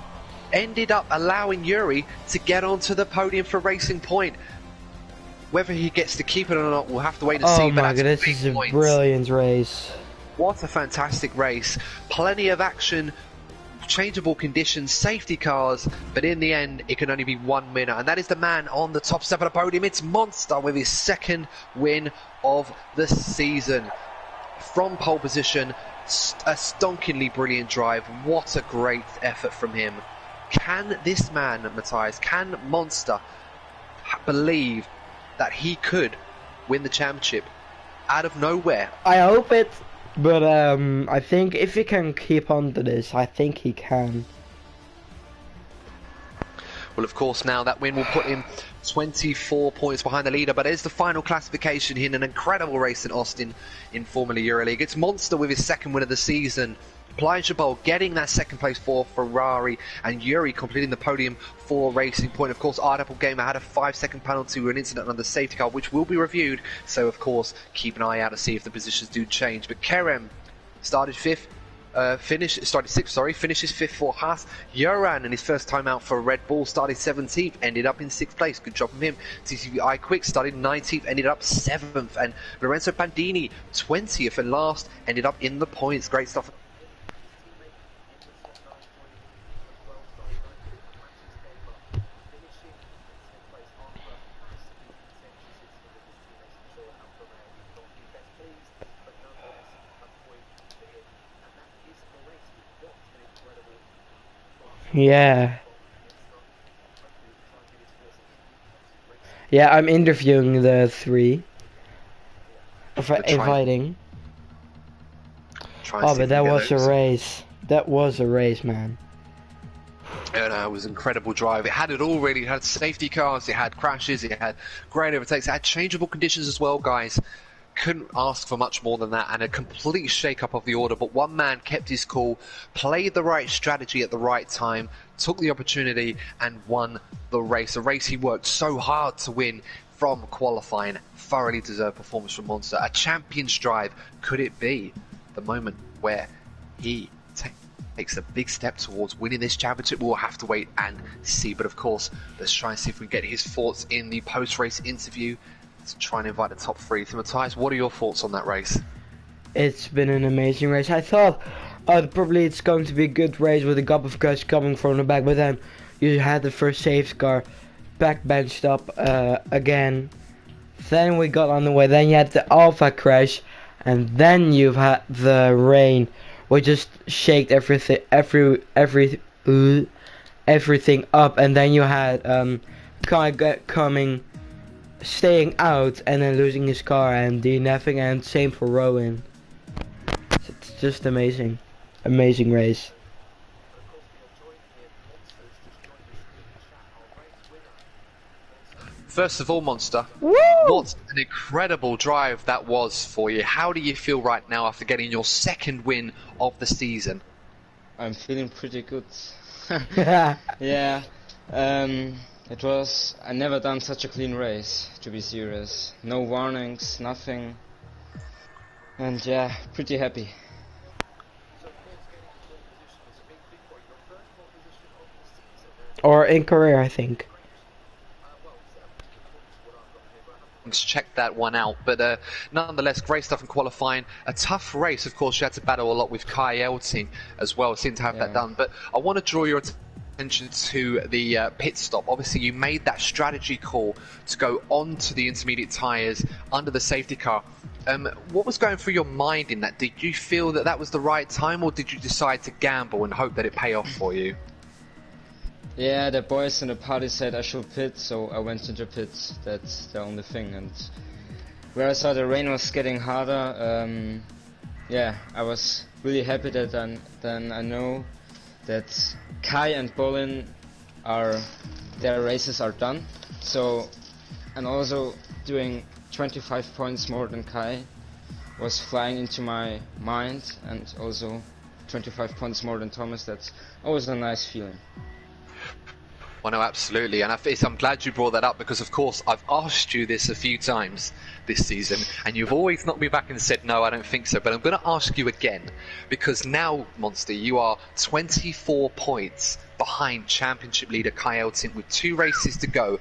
ended up allowing Yuri to get onto the podium for Racing Point. Whether he gets to keep it or not, we'll have to wait and see. Oh my god, this is a brilliant race. What a fantastic race. Plenty of action, changeable conditions, safety cars, but in the end, it can only be 1 winner. And that is the man on the top step of the podium. It's Monster with his 2nd win of the season. From pole position, a stonkingly brilliant drive. What a great effort from him. Can this man, Matthias, can Monster believe that he could win the championship out of nowhere? I hope it, but I think if he can keep on to this, I think he can. Well, of course, now that win will put him 24 points behind the leader, but it's the final classification here in an incredible race in Austin in Formula Euroleague. It's Monster with his second win of the season. Plajabol getting that second place for Ferrari, and Yuri completing the podium for Racing Point. Of course, R14 Gamer had a 5-second penalty with an incident on the safety car, which will be reviewed. So, of course, keep an eye out to see if the positions do change. But Kerem started fifth. Started sixth, finishes fifth for Haas. Joran, in his first time out for Red Bull, started 17th, ended up in 6th place. Good job from him. TCVI Quick started 19th, ended up 7th. And Lorenzo Bandini, 20th and last, ended up in the points. Great stuff. Yeah. Yeah, I'm interviewing the three. Inviting. Oh, but that was a race. That was a race, man. It was an incredible drive. It had it all really. It had safety cars, it had crashes, it had great overtakes, it had changeable conditions as well, guys. Couldn't ask for much more than that, and a complete shake-up of the order, but one man kept his cool, played the right strategy at the right time, took the opportunity and won the race. A race he worked so hard to win from qualifying. Thoroughly deserved performance from Monster. A champion's drive. Could it be the moment where he takes a big step towards winning this championship? We'll have to wait and see, but of course, let's try and see if we can get his thoughts in the post-race interview to try and invite the top three. So Matthias, what are your thoughts on that race? It's been an amazing race. I thought probably it's going to be a good race with a couple of guys coming from the back, but then you had the first safety car backbenched up again. Then we got on the way. Then you had the Alpha crash, and then you've had the rain, which just shaked everything up. And then you had Kai staying out and then losing his car, and DNFing, and same for Rowan. It's just amazing race. First of all, Monster, Woo! What an incredible drive that was for you. How do you feel right now after getting your second win of the season? I'm feeling pretty good. Yeah. I never done such a clean race, to be serious. No warnings, nothing. And yeah, pretty happy. Or in career, I think. Check that one out, but nonetheless, great stuff in qualifying. A tough race, of course. You had to battle a lot with Kai Elting as well. Seemed to have that done, but I want to draw your attention to the pit stop. Obviously, you made that strategy call to go onto the intermediate tyres under the safety car. What was going through your mind in that? Did you feel that that was the right time, or did you decide to gamble and hope that it pay off for you? Yeah, the boys in the party said I should pit, so I went into pits. That's the only thing. And where I saw the rain was getting harder, yeah, I was really happy that then I know that Kai and Bolin their races are done. So, and also doing 25 points more than Kai was flying into my mind, and also 25 points more than Thomas. That's always a nice feeling. Well, no, absolutely, and I'm glad you brought that up, because of course I've asked you this a few times this season and you've always knocked me back and said no, I don't think so, but I'm going to ask you again, because now, Monster, you are 24 points behind championship leader Kai Elting with 2 races to go.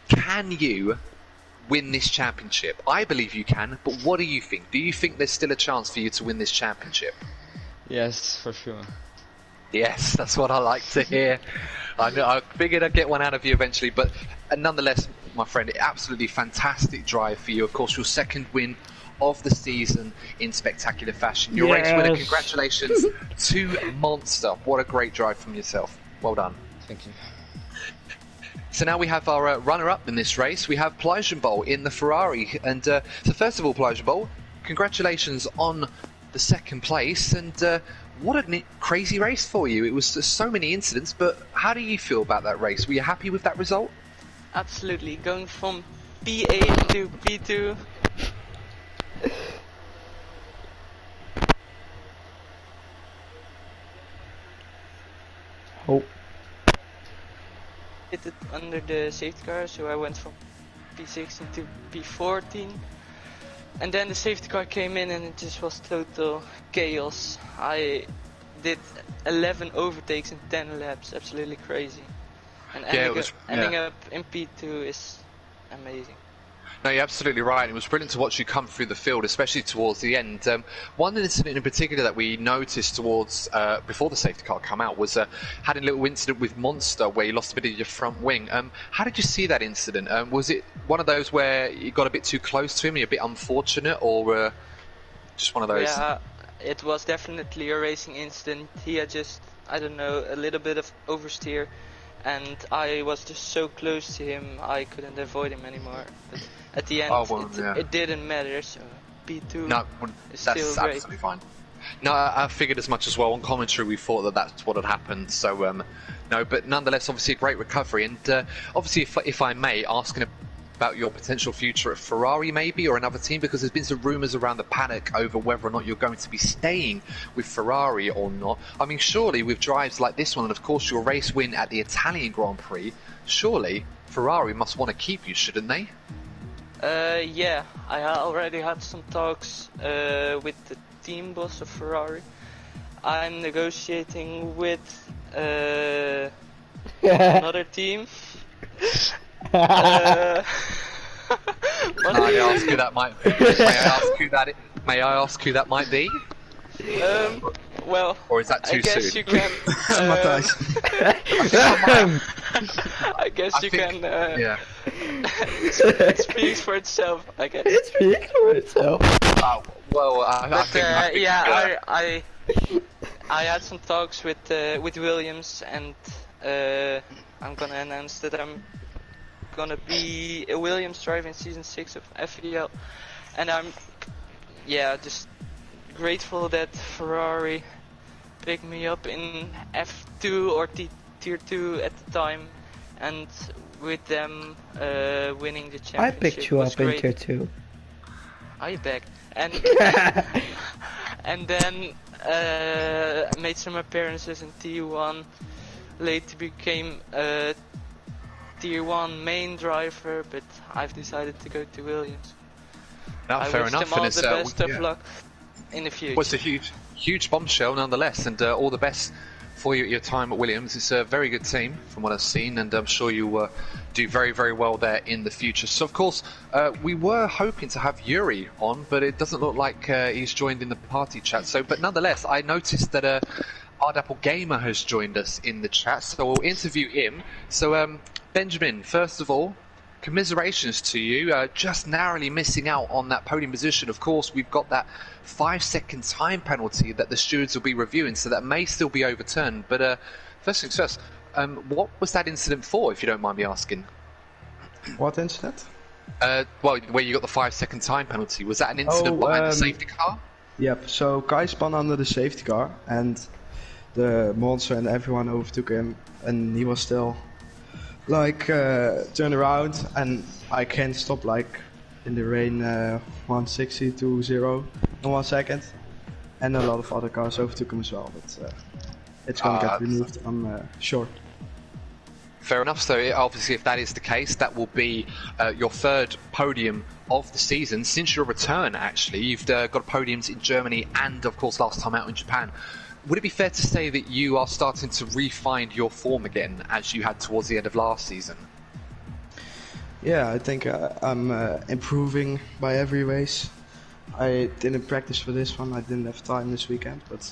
Can you win this championship? I believe you can, but what do you think? Do you think there's still a chance for you to win this championship? Yes, for sure. Yes, that's what I like to hear. I figured I'd get one out of you eventually, but nonetheless, my friend, absolutely fantastic drive for you. Of course, your second win of the season in spectacular fashion. Your race winner, congratulations to Monster. What a great drive from yourself. Well done. Thank you. So now we have our runner-up in this race. We have Plajabol in the Ferrari. And so first of all, Plajabol, congratulations on the second place. And what a crazy race for you. It was just so many incidents, but how do you feel about that race? Were you happy with that result? Absolutely, going from P8 to P2. Oh. Hit it under the safety car, so I went from P16 to P14. And then the safety car came in and it just was total chaos. I did 11 overtakes in 10 laps, absolutely crazy. And ending up in P2 is amazing. No, you're absolutely right. It was brilliant to watch you come through the field, especially towards the end. One incident in particular that we noticed towards before the safety car came out was had a little incident with Monster where you lost a bit of your front wing. How did you see that incident? Was it one of those where you got a bit too close to him, you're a bit unfortunate, or just one of those? Yeah, it was definitely a racing incident. He had just, I don't know, a little bit of oversteer. And I was just so close to him, I couldn't avoid him anymore. But at the end, it didn't matter, so P2 is still great. That's absolutely fine. No, I figured as much as well. On commentary, we thought that that's what had happened. So, no, but nonetheless, obviously a great recovery. And obviously, if I may, asking about your potential future at Ferrari maybe, or another team, because there's been some rumours around the paddock over whether or not you're going to be staying with Ferrari or not. I mean, surely with drives like this one, and of course your race win at the Italian Grand Prix, surely Ferrari must want to keep you, shouldn't they? Yeah, I already had some talks with the team boss of Ferrari. I'm negotiating with another team. May I ask who that might? May I ask who that might be? Well, or is that too I guess soon? You can. I guess you can. Yeah. It speaks for itself. I guess. It speaks for itself. Well, I think I had some talks with Williams, and I'm gonna announce that I'm gonna be a Williams driver in season 6 of FEL, and I'm just grateful that Ferrari picked me up in F2 or Tier 2 at the time, and with them winning the championship. I picked you was up great. in Tier 2. I backed, and and then made some appearances in T1. Later became Tier 1 main driver, but I've decided to go to Williams. No, fair wish enough. them all the best of luck in the future. Well, it's a huge bombshell nonetheless, and all the best for you at your time at Williams. It's a very good team from what I've seen, and I'm sure you do very, very well there in the future. So, of course, we were hoping to have Yuri on, but it doesn't look like he's joined in the party chat. So, but nonetheless, I noticed that Ardapple Gamer has joined us in the chat, so we'll interview him. So, Benjamin, first of all, commiserations to you, just narrowly missing out on that podium position. Of course, we've got that 5-second time penalty that the stewards will be reviewing, so that may still be overturned. But first things first, what was that incident for, if you don't mind me asking? What incident? Well, where you got the 5-second time penalty, was that an incident behind the safety car? Yep, so Kai spun under the safety car, and the monster and everyone overtook him, and he was still turned around, and I can't stop in the rain 160 to 0 in 1 second, and a lot of other cars overtook him as well, but it's gonna get removed, I'm sure. Fair enough. So obviously, if that is the case, that will be your third podium of the season since your return. Actually, you've got podiums in Germany and, of course, last time out in Japan. Would it be fair to say that you are starting to re-find your form again as you had towards the end of last season? Yeah, I think I'm improving by every race. I didn't practice for this one, I didn't have time this weekend, but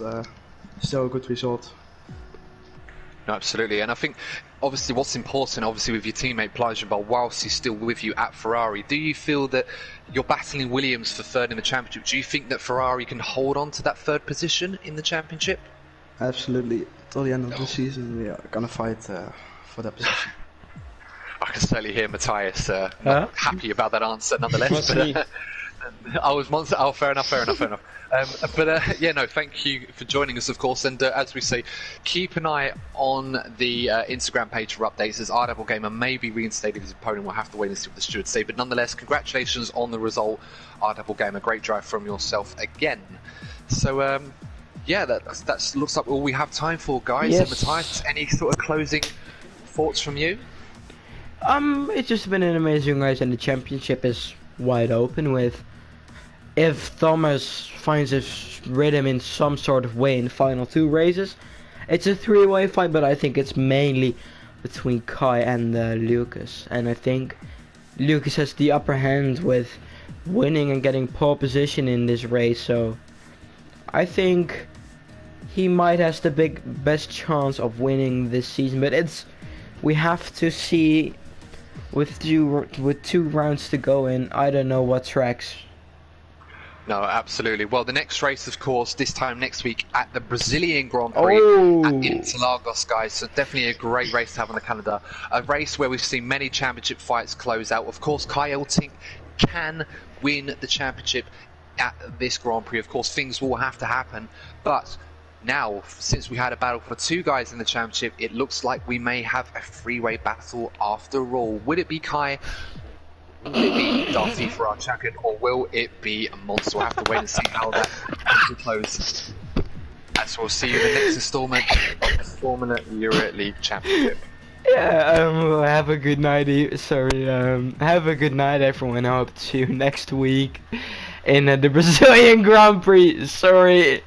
still a good result. No, absolutely, and I think obviously what's important, obviously with your teammate Plagenball, whilst he's still with you at Ferrari, do you feel that you're battling Williams for third in the championship? Do you think that Ferrari can hold on to that third position in the championship? Absolutely. Till the end of the season, we are gonna fight for that position. I can certainly hear Matthias not happy about that answer nonetheless. But, I was monster. Oh, fair enough. But yeah, no, thank you for joining us, of course. And as we say, keep an eye on the Instagram page for updates. As R Gamer may be reinstated his opponent. We'll have to wait and see what the stewards say. But nonetheless, congratulations on the result, R Gamer. Great drive from yourself again. So yeah, that looks like all we have time for, guys. Yes. And Matthias, any sort of closing thoughts from you? It's just been an amazing race, and the championship is wide open. With if Thomas finds his rhythm in some sort of way in the final 2 races, it's a 3-way fight. But I think it's mainly between Kai and Lucas, and I think Lucas has the upper hand with winning and getting pole position in this race. So I think he might has the best chance of winning this season. But we have to see. With 2 rounds to go in, I don't know what tracks. No, absolutely. Well, the next race, of course, this time next week at the Brazilian Grand Prix at Interlagos, guys. So definitely a great race to have on the calendar. A race where we've seen many championship fights close out. Of course, Kai Elting can win the championship at this Grand Prix. Of course, things will have to happen, but now, since we had a battle for 2 guys in the championship, it looks like we may have a 3-way battle after all. Will it be Kai? Will it be Darcy for our champion? Or will it be a monster? We'll have to wait and see how that comes to close. As we'll see you in the next installment of the Formula Euro League Championship. Yeah, have a good night. Have a good night, everyone. I hope to see you next week in the Brazilian Grand Prix. Sorry.